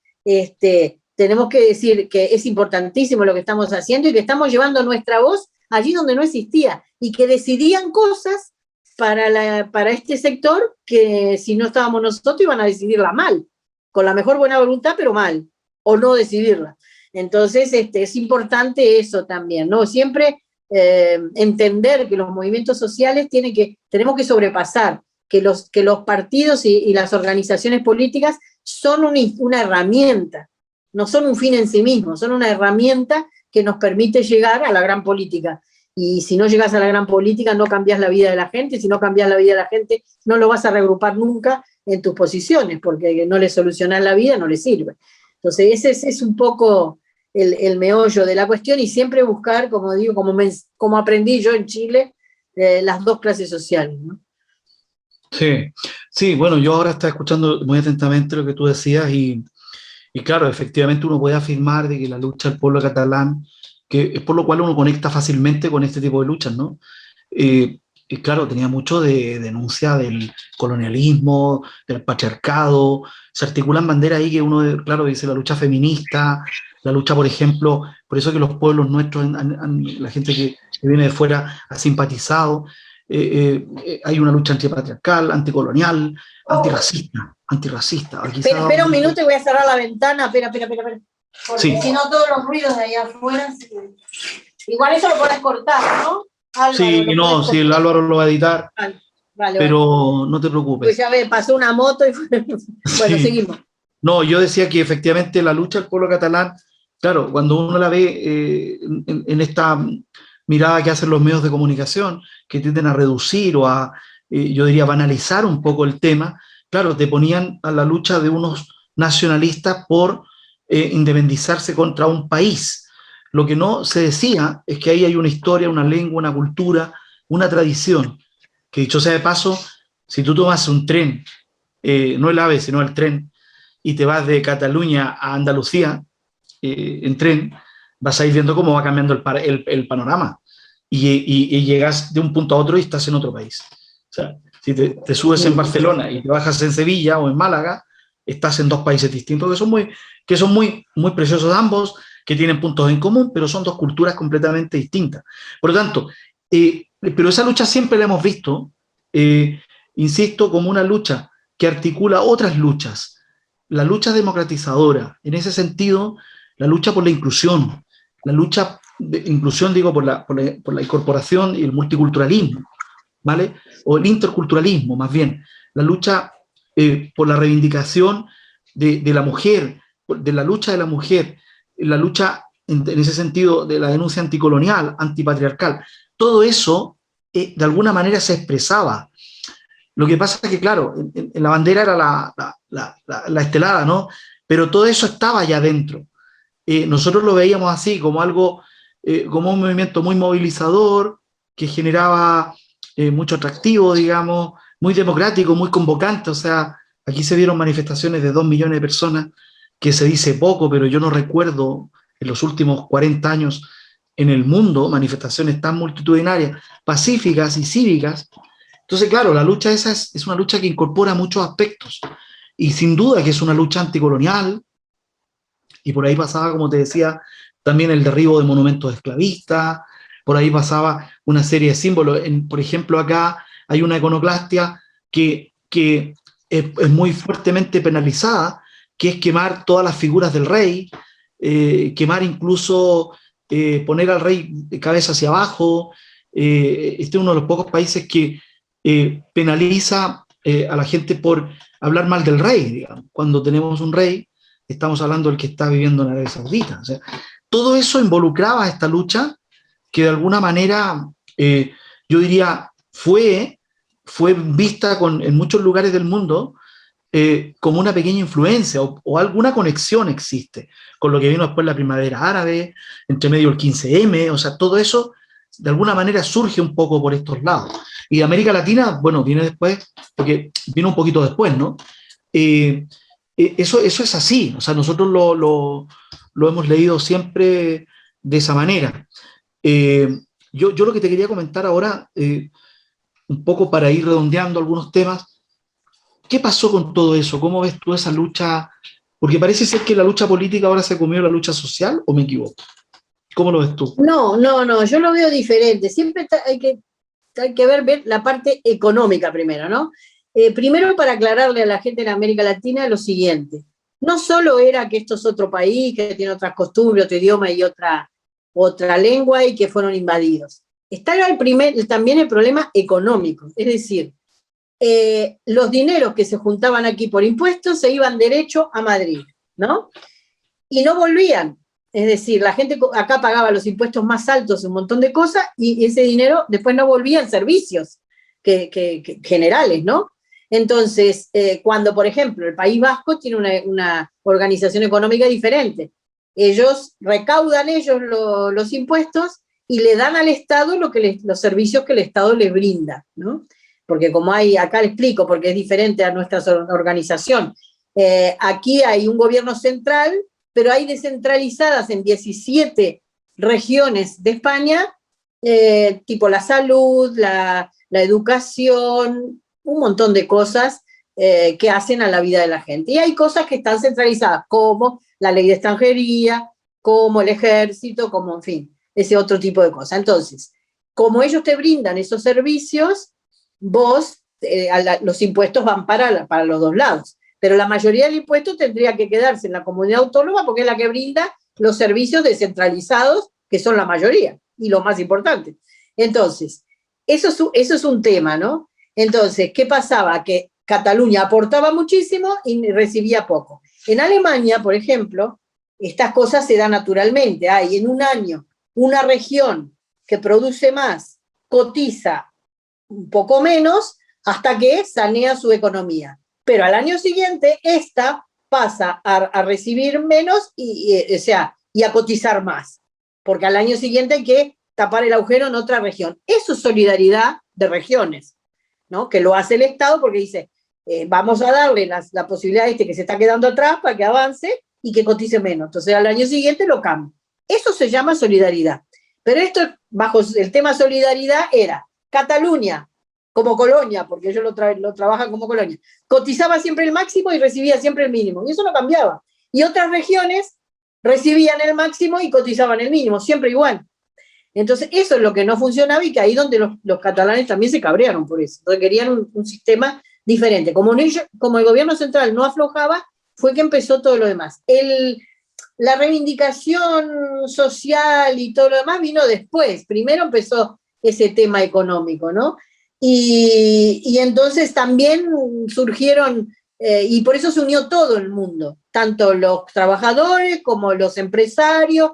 tenemos que decir que es importantísimo lo que estamos haciendo y que estamos llevando nuestra voz allí donde no existía, y que decidían cosas para este sector que si no estábamos nosotros iban a decidirla mal, con la mejor buena voluntad, pero mal, o no decidirla. Entonces, es importante eso también, ¿no? Siempre entender que los movimientos sociales tenemos que sobrepasar, que los partidos y las organizaciones políticas son una herramienta, no son un fin en sí mismo, son una herramienta que nos permite llegar a la gran política. Y si no llegas a la gran política, no cambias la vida de la gente. Si no cambias la vida de la gente, no lo vas a reagrupar nunca en tus posiciones, porque no le solucionas la vida, no le sirve. Entonces, ese es un poco el meollo de la cuestión, y siempre buscar, como digo, como aprendí yo en Chile, las dos clases sociales, ¿no? Sí, bueno, yo ahora estaba escuchando muy atentamente lo que tú decías, y claro, efectivamente uno puede afirmar de que la lucha del pueblo catalán, que es por lo cual uno conecta fácilmente con este tipo de luchas, ¿no? Y claro, tenía mucho de denuncia del colonialismo, del patriarcado, se articulan banderas ahí que uno, claro, dice la lucha feminista, la lucha, por ejemplo, por eso que los pueblos nuestros, la gente que viene de fuera ha simpatizado, hay una lucha antipatriarcal, anticolonial, antirracista. Espera un minuto y voy a cerrar la ventana, espera. Porque si no todos los ruidos de ahí afuera... Igual eso lo podés cortar, ¿no? Álvaro, sí, no, si el Álvaro lo va a editar. Vale, vale. pero no te Pues preocupes. ya ve, pasó una moto y bueno, Sí. seguimos. No, yo decía que efectivamente la lucha del pueblo catalán, claro, cuando uno la ve en esta mirada que hacen los medios de comunicación, que tienden a reducir o a, yo diría, banalizar un poco el tema, claro, te ponían a la lucha de unos nacionalistas por independizarse contra un país. Lo que no se decía es que ahí hay una historia, una lengua, una cultura, una tradición, que dicho sea de paso, si tú tomas un tren, no el AVE, sino el tren, y te vas de Cataluña a Andalucía en tren, vas a ir viendo cómo va cambiando el panorama. Y llegas de un punto a otro y estás en otro país. O sea, si te subes en Barcelona y te bajas en Sevilla o en Málaga, estás en dos países distintos que son muy preciosos ambos, que tienen puntos en común, pero son dos culturas completamente distintas. Por lo tanto, pero esa lucha siempre la hemos visto, eh, insisto, como una lucha que articula otras luchas, la lucha democratizadora, en ese sentido, la lucha por la inclusión, la lucha de inclusión, digo, por la incorporación y el multiculturalismo, ¿vale? O el interculturalismo, más bien, la lucha por la reivindicación de la mujer, de la lucha de la mujer, la lucha en ese sentido de la denuncia anticolonial, antipatriarcal, todo eso de alguna manera se expresaba. Lo que pasa es que, claro, en la bandera era la estelada, ¿no? Pero todo eso estaba allá adentro. Nosotros lo veíamos así, como algo, como un movimiento muy movilizador, que generaba mucho atractivo, digamos, muy democrático, muy convocante. O sea, aquí se dieron manifestaciones de 2 millones de personas, que se dice poco, pero yo no recuerdo en los últimos 40 años en el mundo manifestaciones tan multitudinarias, pacíficas y cívicas. Entonces, claro, la lucha esa es una lucha que incorpora muchos aspectos y sin duda que es una lucha anticolonial, y por ahí pasaba, como te decía, también el derribo de monumentos esclavistas, por ahí pasaba una serie de símbolos. Por ejemplo, acá hay una iconoclastia que es muy fuertemente penalizada, que es quemar todas las figuras del rey, quemar incluso, poner al rey de cabeza hacia abajo. Este es uno de los pocos países que penaliza a la gente por hablar mal del rey, digamos. Cuando tenemos un rey, estamos hablando del que está viviendo en Arabia Saudita. O sea, todo eso involucraba esta lucha que de alguna manera, yo diría, fue vista en muchos lugares del mundo como una pequeña influencia o alguna conexión existe con lo que vino después la primavera árabe, entre medio el 15M, o sea, todo eso de alguna manera surge un poco por estos lados. Y América Latina, bueno, viene después, porque vino un poquito después, ¿no? Eso es así, o sea, nosotros lo hemos leído siempre de esa manera. Eh, yo lo que te quería comentar ahora, un poco para ir redondeando algunos temas, ¿qué pasó con todo eso? ¿Cómo ves tú esa lucha? Porque parece ser que la lucha política ahora se comió la lucha social, ¿o me equivoco? ¿Cómo lo ves tú? No, yo lo veo diferente. Siempre hay que ver la parte económica primero, ¿no? Primero, para aclararle a la gente en América Latina lo siguiente: no solo era que esto es otro país, que tiene otras costumbres, otro idioma y otra lengua y que fueron invadidos. Estaba también el problema económico, es decir, los dineros que se juntaban aquí por impuestos se iban derecho a Madrid, ¿no? Y no volvían. Es decir, la gente acá pagaba los impuestos más altos, un montón de cosas, y ese dinero después no volvía en servicios generales, ¿no? Entonces, cuando, por ejemplo, el País Vasco tiene una organización económica diferente, ellos recaudan los impuestos y le dan al Estado los servicios que el Estado les brinda, ¿no? Porque como acá le explico, porque es diferente a nuestra organización, aquí hay un gobierno central, pero hay descentralizadas en 17 regiones de España, tipo la salud, la educación, un montón de cosas que hacen a la vida de la gente. Y hay cosas que están centralizadas, como la ley de extranjería, como el ejército, como, en fin, ese otro tipo de cosas. Entonces, como ellos te brindan esos servicios, los impuestos van para los dos lados. Pero la mayoría del impuesto tendría que quedarse en la comunidad autónoma porque es la que brinda los servicios descentralizados, que son la mayoría y lo más importante. Entonces, eso es un tema, ¿no? Entonces, ¿qué pasaba? Que Cataluña aportaba muchísimo y recibía poco. En Alemania, por ejemplo, estas cosas se dan naturalmente. Hay en un año una región que produce más, cotiza un poco menos, hasta que sanea su economía. Pero al año siguiente, esta pasa a recibir menos o sea, y a cotizar más. Porque al año siguiente hay que tapar el agujero en otra región. Eso es solidaridad de regiones, ¿no? Que lo hace el Estado porque dice, vamos a darle la posibilidad a este que se está quedando atrás para que avance y que cotice menos. Entonces al año siguiente lo cambia. Eso se llama solidaridad. Pero esto, bajo el tema solidaridad, era Cataluña, como colonia, porque ellos lo trabajan como colonia, cotizaba siempre el máximo y recibía siempre el mínimo. Y eso no cambiaba. Y otras regiones recibían el máximo y cotizaban el mínimo, siempre igual. Entonces, eso es lo que no funcionaba y que ahí donde los catalanes también se cabrearon por eso. Entonces, querían un sistema diferente. Como el gobierno central no aflojaba, fue que empezó todo lo demás. La reivindicación social y todo lo demás vino después. Primero empezó ese tema económico, ¿no? Y entonces también surgieron, y por eso se unió todo el mundo, tanto los trabajadores como los empresarios,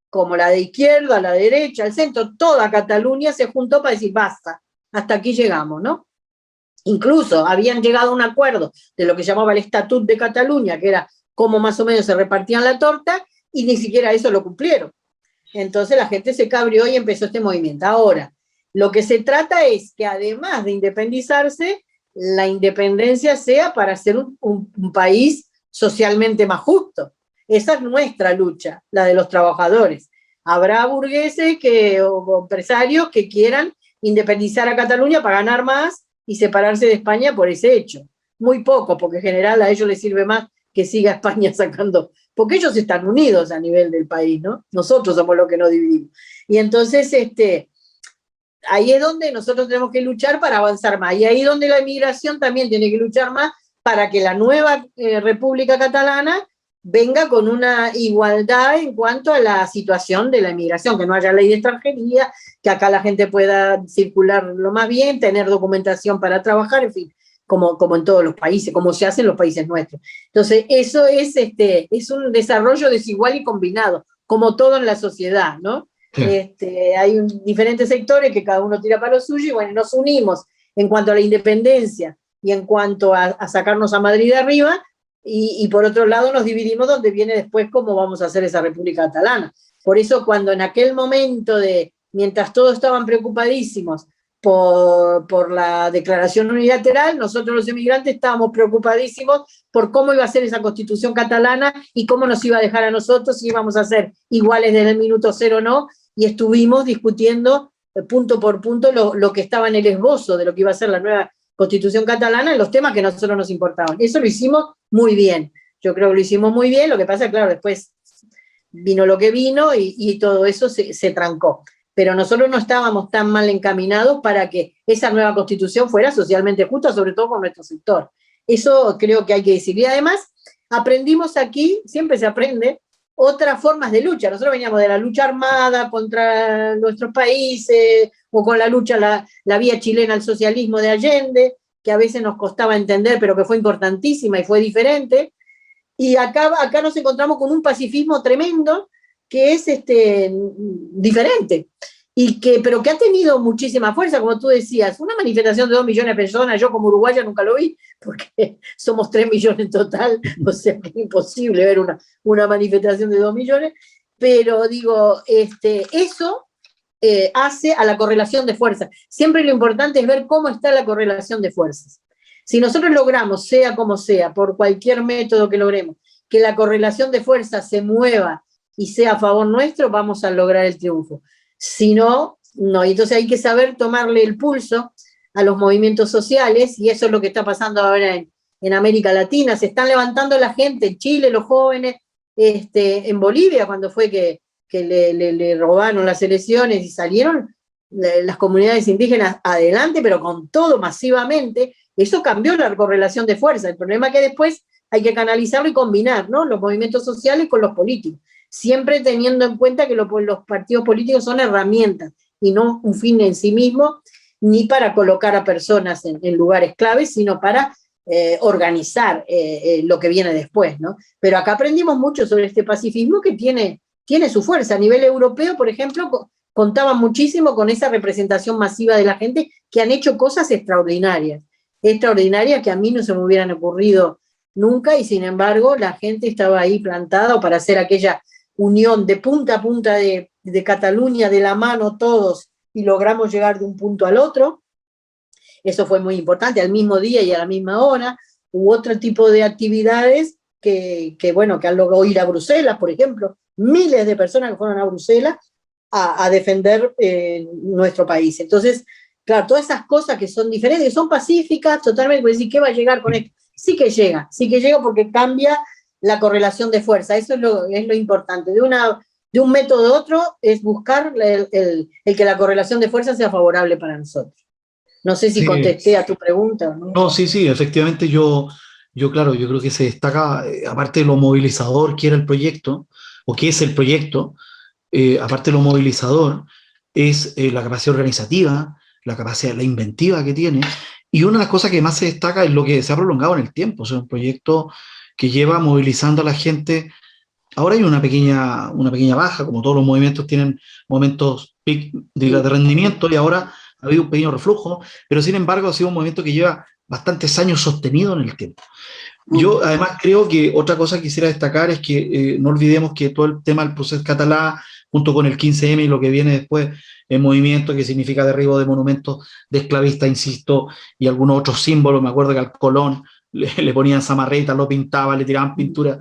como la de izquierda, la de derecha, el centro, toda Cataluña se juntó para decir, basta, hasta aquí llegamos, ¿no? Incluso habían llegado a un acuerdo de lo que llamaba el Estatut de Cataluña, que era cómo más o menos se repartían la torta, y ni siquiera eso lo cumplieron. Entonces la gente se cabrió y empezó este movimiento. Ahora, lo que se trata es que además de independizarse, la independencia sea para ser un país socialmente más justo. Esa es nuestra lucha, la de los trabajadores. Habrá burgueses o empresarios que quieran independizar a Cataluña para ganar más y separarse de España por ese hecho. Muy poco, porque en general a ellos les sirve más que siga España sacando, porque ellos están unidos a nivel del país, ¿no? Nosotros somos los que nos dividimos. Y entonces, ahí es donde nosotros tenemos que luchar para avanzar más. Y ahí es donde la inmigración también tiene que luchar más para que la nueva República Catalana venga con una igualdad en cuanto a la situación de la inmigración, que no haya ley de extranjería, que acá la gente pueda circular lo más bien, tener documentación para trabajar, en fin, como en todos los países, como se hace en los países nuestros. Entonces, eso es un desarrollo desigual y combinado, como todo en la sociedad, ¿no? Sí. Hay diferentes sectores que cada uno tira para lo suyo y bueno, nos unimos en cuanto a la independencia y en cuanto a sacarnos a Madrid de arriba y por otro lado nos dividimos donde viene después cómo vamos a hacer esa República Catalana. Por eso cuando en aquel momento mientras todos estaban preocupadísimos por la declaración unilateral, nosotros los emigrantes estábamos preocupadísimos por cómo iba a ser esa constitución catalana y cómo nos iba a dejar a nosotros, si íbamos a ser iguales desde el minuto cero o no, y estuvimos discutiendo punto por punto lo que estaba en el esbozo de lo que iba a ser la nueva constitución catalana en los temas que a nosotros nos importaban. Eso lo hicimos muy bien, yo creo que lo hicimos muy bien, lo que pasa es claro, después vino lo que vino y todo eso se trancó. Pero nosotros no estábamos tan mal encaminados para que esa nueva constitución fuera socialmente justa, sobre todo con nuestro sector. Eso creo que hay que decir. Y además aprendimos aquí, siempre se aprende, otras formas de lucha. Nosotros veníamos de la lucha armada contra nuestros países, o con la lucha, la vía chilena al socialismo de Allende, que a veces nos costaba entender, pero que fue importantísima y fue diferente. Y acá nos encontramos con un pacifismo tremendo, que es diferente, pero que ha tenido muchísima fuerza, como tú decías, una manifestación de 2 millones de personas, yo como uruguaya nunca lo vi, porque somos 3 millones en total, o sea que es imposible ver una manifestación de 2 millones, pero digo, eso hace a la correlación de fuerzas. Siempre lo importante es ver cómo está la correlación de fuerzas. Si nosotros logramos, sea como sea, por cualquier método que logremos, que la correlación de fuerzas se mueva y sea a favor nuestro, vamos a lograr el triunfo. Si no, no. Y entonces hay que saber tomarle el pulso a los movimientos sociales, y eso es lo que está pasando ahora en América Latina. Se están levantando la gente, en Chile, los jóvenes, en Bolivia, cuando fue que le robaron las elecciones y salieron las comunidades indígenas adelante, pero con todo masivamente. Eso cambió la correlación de fuerza. El problema es que después hay que canalizarlo y combinar, ¿no?, los movimientos sociales con los políticos, siempre teniendo en cuenta que los partidos políticos son herramientas y no un fin en sí mismo, ni para colocar a personas en lugares claves, sino para organizar lo que viene después, ¿no? Pero acá aprendimos mucho sobre este pacifismo que tiene su fuerza. A nivel europeo, por ejemplo, contaban muchísimo con esa representación masiva de la gente que han hecho cosas extraordinarias que a mí no se me hubieran ocurrido nunca, y sin embargo la gente estaba ahí plantada para hacer aquella unión de punta a punta de Cataluña, de la mano todos, y logramos llegar de un punto al otro. Eso fue muy importante, al mismo día y a la misma hora. Hubo otro tipo de actividades que han logrado ir a Bruselas, por ejemplo, miles de personas que fueron a Bruselas a defender nuestro país. Entonces, claro, todas esas cosas que son diferentes, que son pacíficas, totalmente, pues decir, ¿qué va a llegar con esto? Sí que llega porque cambia la correlación de fuerza, eso es lo importante. De un método a otro es buscar el que la correlación de fuerza sea favorable para nosotros. No sé si contesté a tu pregunta, ¿no? No, sí, efectivamente claro, yo creo que se destaca, aparte de lo movilizador que era el proyecto, o que es el proyecto, aparte de lo movilizador, es la capacidad organizativa, la capacidad, la inventiva que tiene, y una de las cosas que más se destaca es lo que se ha prolongado en el tiempo. O sea, un proyecto que lleva movilizando a la gente. Ahora hay una pequeña baja, como todos los movimientos tienen momentos peak de rendimiento, y ahora ha habido un pequeño reflujo, pero sin embargo ha sido un movimiento que lleva bastantes años sostenido en el tiempo. Yo además creo que otra cosa que quisiera destacar es que no olvidemos que todo el tema del proceso catalán, junto con el 15M y lo que viene después, el movimiento que significa derribo de monumentos de esclavistas, insisto, y algunos otros símbolos. Me acuerdo que al Colón le ponían zamarreta, lo pintaban, le tiraban pintura.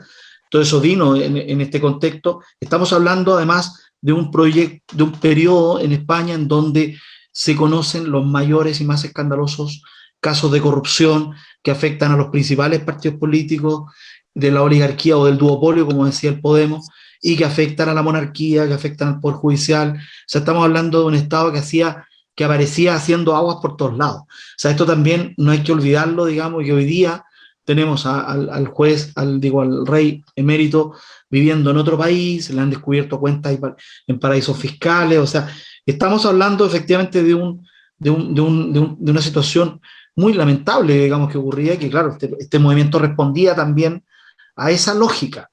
Todo eso vino en este contexto. Estamos hablando además de un proyecto, de un periodo en España en donde se conocen los mayores y más escandalosos casos de corrupción que afectan a los principales partidos políticos de la oligarquía o del duopolio, como decía el Podemos, y que afectan a la monarquía, que afectan al Poder Judicial. O sea, estamos hablando de un Estado que aparecía haciendo aguas por todos lados. O sea, esto también no hay que olvidarlo, digamos, y hoy día tenemos al juez, al rey emérito viviendo en otro país, le han descubierto cuentas en paraísos fiscales. O sea, estamos hablando efectivamente de una situación muy lamentable, digamos, que ocurría, y que claro, este movimiento respondía también a esa lógica.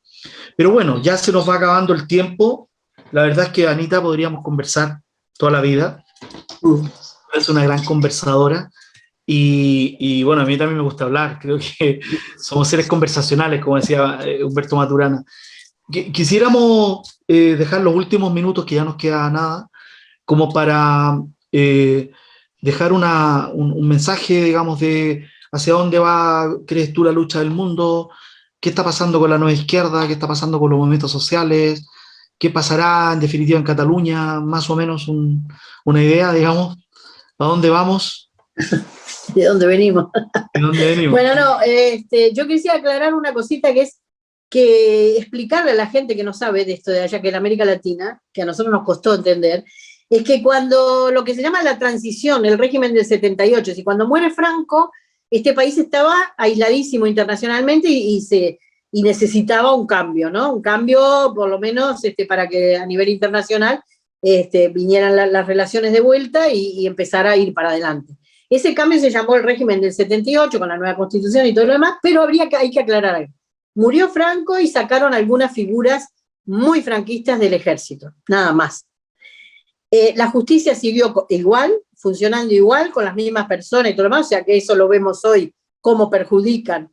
Pero bueno, ya se nos va acabando el tiempo. La verdad es que Anita podríamos conversar toda la vida. Es una gran conversadora. Y bueno, a mí también me gusta hablar. Creo que somos seres conversacionales, como decía Humberto Maturana. Quisiéramos dejar los últimos minutos, que ya nos queda nada, como para dejar un mensaje, digamos, de hacia dónde va, crees tú, la lucha del mundo, qué está pasando con la nueva izquierda, qué está pasando con los movimientos sociales, qué pasará en definitiva en Cataluña, más o menos una idea, digamos, a dónde vamos. ¿De dónde venimos? ¿De dónde venimos? Bueno, no, yo quisiera aclarar una cosita, que es que explicarle a la gente que no sabe de esto de allá, que en América Latina, que a nosotros nos costó entender, es que cuando lo que se llama la transición, el régimen del 78, y cuando muere Franco, este país estaba aisladísimo internacionalmente y necesitaba un cambio, ¿no? Un cambio, por lo menos, para que a nivel internacional vinieran las relaciones de vuelta y empezara a ir para adelante. Ese cambio se llamó el régimen del 78, con la nueva constitución y todo lo demás, pero hay que aclarar algo. Murió Franco y sacaron algunas figuras muy franquistas del ejército, nada más. La justicia siguió igual, funcionando igual, con las mismas personas y todo lo demás, o sea que eso lo vemos hoy, cómo perjudican,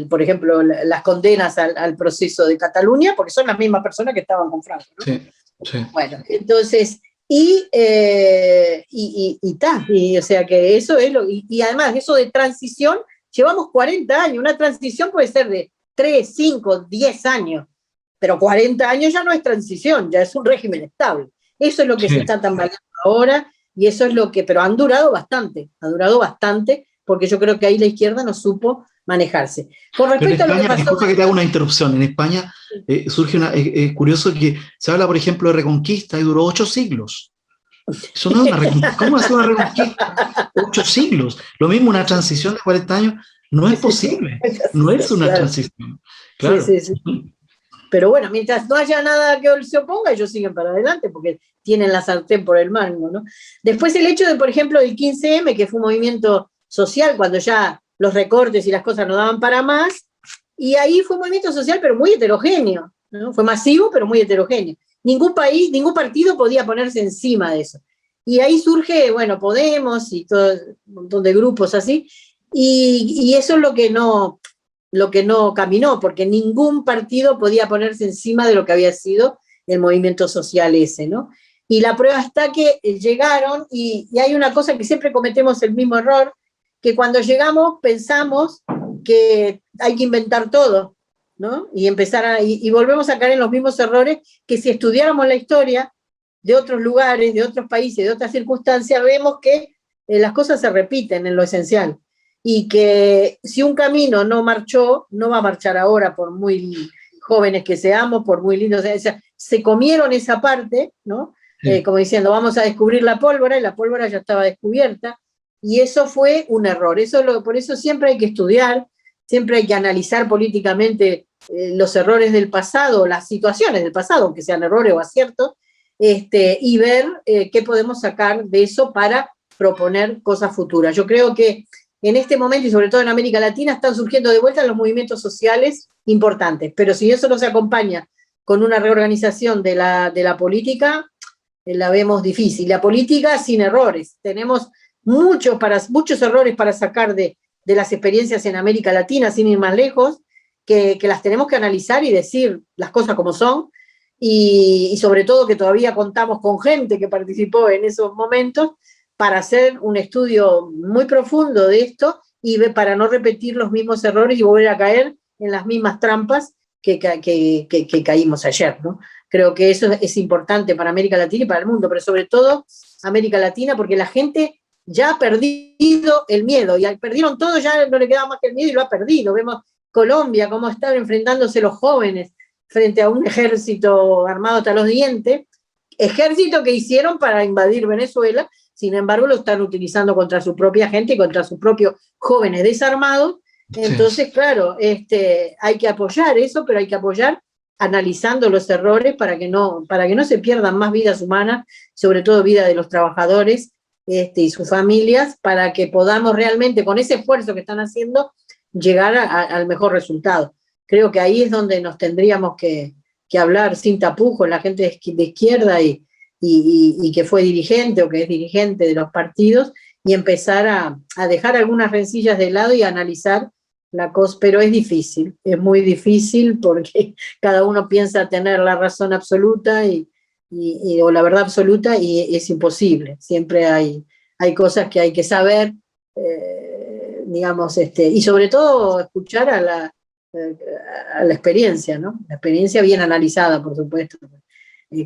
por ejemplo, las condenas al proceso de Cataluña, porque son las mismas personas que estaban con Franco, ¿no? Sí, sí. Bueno, entonces, o sea que eso es y además eso de transición, llevamos 40 años, una transición puede ser de 3, 5, 10 años, pero 40 años ya no es transición, ya es un régimen estable. Eso es lo que se está tambaleando ahora, y eso es lo que, pero ha durado bastante, porque yo creo que ahí la izquierda no supo manejarse. Con respecto España, a lo que pasó... Disculpa que te haga una interrupción. En España surge curioso que se habla, por ejemplo, de reconquista y duró 8 siglos. Eso no es una reconquista. ¿Cómo hacer una reconquista? 8 siglos. Lo mismo, una transición de 40 años no es posible. No es una transición. Claro. Sí. Pero bueno, mientras no haya nada que se oponga, ellos siguen para adelante porque tienen la sartén por el mango, ¿no? Después el hecho de, por ejemplo, el 15M, que fue un movimiento social cuando ya los recortes y las cosas no daban para más, y ahí fue un movimiento social pero muy heterogéneo, ¿no? Fue masivo pero muy heterogéneo. Ningún país, ningún partido podía ponerse encima de eso. Y ahí surge, bueno, Podemos y todo un montón de grupos así, y eso es lo que no caminó, porque ningún partido podía ponerse encima de lo que había sido el movimiento social ese, ¿no? Y la prueba está que llegaron, y hay una cosa que siempre cometemos el mismo error, que cuando llegamos pensamos que hay que inventar todo, ¿no? Y volvemos a caer en los mismos errores que si estudiáramos la historia de otros lugares, de otros países, de otras circunstancias, vemos que las cosas se repiten en lo esencial. Y que si un camino no marchó, no va a marchar ahora, por muy jóvenes que seamos, por muy lindos. O sea, se comieron esa parte, ¿no? Sí. Como diciendo, vamos a descubrir la pólvora, y la pólvora ya estaba descubierta, y eso fue un error. Por eso siempre hay que estudiar, siempre hay que analizar políticamente los errores del pasado, las situaciones del pasado, aunque sean errores o aciertos, y ver qué podemos sacar de eso para proponer cosas futuras. Yo creo que en este momento, y sobre todo en América Latina, están surgiendo de vuelta los movimientos sociales importantes, pero si eso no se acompaña con una reorganización de la política, la vemos difícil. La política sin errores. Tenemos muchos errores para sacar de las experiencias en América Latina, sin ir más lejos, que las tenemos que analizar y decir las cosas como son, y sobre todo que todavía contamos con gente que participó en esos momentos, para hacer un estudio muy profundo de esto y para no repetir los mismos errores y volver a caer en las mismas trampas que caímos ayer, ¿no? Creo que eso es importante para América Latina y para el mundo, pero sobre todo América Latina, porque la gente ya ha perdido el miedo, y perdieron todo, ya no le quedaba más que el miedo y lo ha perdido. Vemos Colombia, cómo están enfrentándose los jóvenes frente a un ejército armado hasta los dientes, ejército que hicieron para invadir Venezuela. Sin embargo, lo están utilizando contra su propia gente y contra sus propios jóvenes desarmados. Entonces, sí, claro, hay que apoyar eso, pero hay que apoyar analizando los errores para que no se pierdan más vidas humanas, sobre todo vida de los trabajadores y sus familias, para que podamos realmente, con ese esfuerzo que están haciendo, llegar al mejor resultado. Creo que ahí es donde nos tendríamos que hablar sin tapujos, la gente de izquierda y que fue dirigente o que es dirigente de los partidos, y empezar a dejar algunas rencillas de lado y analizar la cosa, pero es difícil, es muy difícil porque cada uno piensa tener la razón absoluta o la verdad absoluta, y es imposible. Siempre hay cosas que hay que saber, digamos, y sobre todo escuchar a la experiencia, ¿no? La experiencia bien analizada, por supuesto.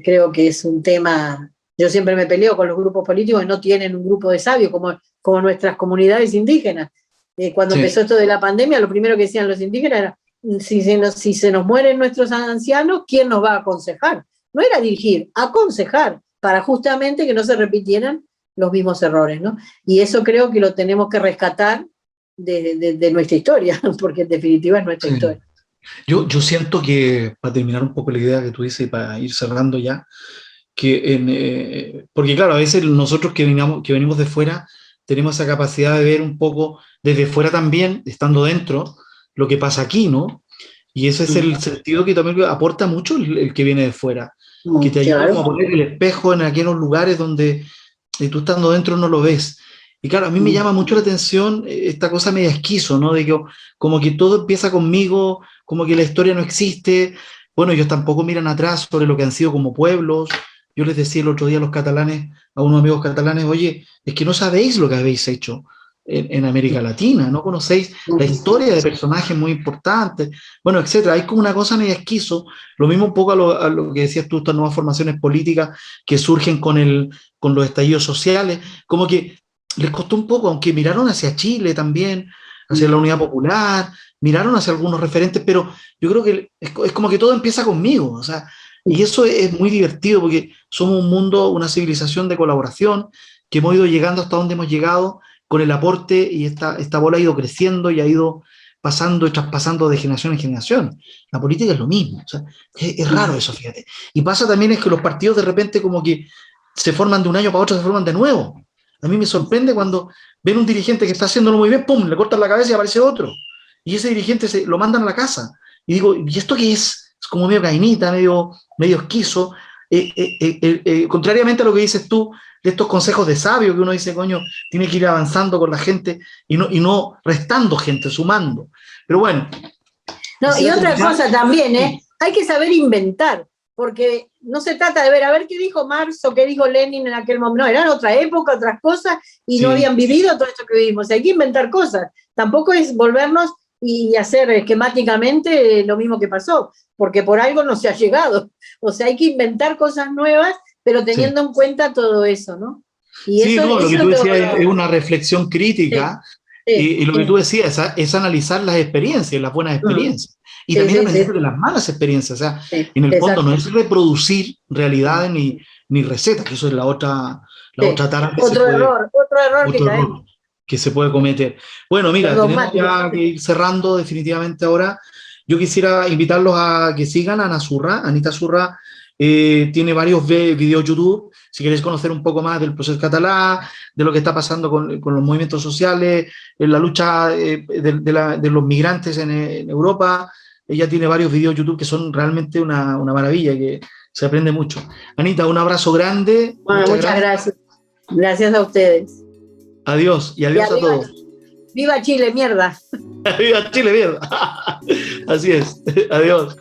Creo que es un tema. Yo siempre me peleo con los grupos políticos que no tienen un grupo de sabios como nuestras comunidades indígenas. Cuando empezó esto de la pandemia, lo primero que decían los indígenas era: si se nos mueren nuestros ancianos, ¿quién nos va a aconsejar? No era dirigir, aconsejar, para justamente que no se repitieran los mismos errores, ¿no? Y eso creo que lo tenemos que rescatar de nuestra historia, porque en definitiva es nuestra historia. Yo siento que, para terminar un poco la idea que tú dices y para ir cerrando ya, que porque claro, a veces nosotros que venimos de fuera tenemos esa capacidad de ver un poco desde fuera también, estando dentro, lo que pasa aquí, ¿no? Y ese es el sentido que también aporta mucho el que viene de fuera, que te ayuda como a poner el espejo en aquellos lugares donde tú estando dentro no lo ves. Y claro, a mí me llama mucho la atención esta cosa media esquizo, ¿no? De que como que todo empieza conmigo, como que la historia no existe. Bueno, ellos tampoco miran atrás sobre lo que han sido como pueblos. Yo les decía el otro día a los catalanes, a unos amigos catalanes: oye, es que no sabéis lo que habéis hecho en América Latina, no conocéis la historia de personajes muy importantes, bueno, etcétera. Hay como una cosa media esquizo, lo mismo un poco a lo que decías tú, estas nuevas formaciones políticas que surgen con los estallidos sociales, como que les costó un poco, aunque miraron hacia Chile también, hacia la Unidad Popular, miraron hacia algunos referentes, pero yo creo que es como que todo empieza conmigo, o sea, y eso es muy divertido porque somos un mundo, una civilización de colaboración, que hemos ido llegando hasta donde hemos llegado con el aporte, y esta bola ha ido creciendo y ha ido pasando y traspasando de generación en generación. La política es lo mismo. O sea, es raro eso, fíjate. Y pasa también es que los partidos de repente como que se forman de un año para otro, se forman de nuevo. A mí me sorprende cuando ven un dirigente que está haciéndolo muy bien, ¡pum!, le cortan la cabeza y aparece otro. Y ese dirigente lo mandan a la casa. Y digo, ¿y esto qué es? Es como medio cainita, medio esquizo. Contrariamente a lo que dices tú, de estos consejos de sabio que uno dice, coño, tiene que ir avanzando con la gente y no restando gente, sumando. Pero bueno. No, y otra cosa también, hay que saber inventar, porque no se trata de ver, a ver qué dijo Marx o qué dijo Lenin en aquel momento. No, eran otra época, otras cosas, y no habían vivido todo esto que vivimos. Hay que inventar cosas. Tampoco es volvernos y hacer esquemáticamente lo mismo que pasó, porque por algo no se ha llegado. O sea, hay que inventar cosas nuevas, pero teniendo en cuenta todo eso, ¿no? Y eso, lo que tú decías es una reflexión crítica, y lo que tú decías es analizar las experiencias, las buenas experiencias, y también aprender de las malas experiencias. O sea, en el fondo no es reproducir realidades ni recetas, que eso es la otra tara otro error que se puede cometer. Bueno, mira, tenemos ya que ir cerrando definitivamente ahora. Yo quisiera invitarlos a que sigan a Anita Zurra. Tiene varios videos YouTube, si queréis conocer un poco más del proceso catalán, de lo que está pasando con los movimientos sociales, en la lucha de los migrantes en Europa. Ella tiene varios videos YouTube que son realmente una maravilla, que se aprende mucho. Anita, un abrazo grande. Bueno, muchas gracias. Gracias a ustedes. Adiós y adiós a todos. ¡Viva Chile, mierda! ¡Viva Chile, mierda! Así es. Adiós.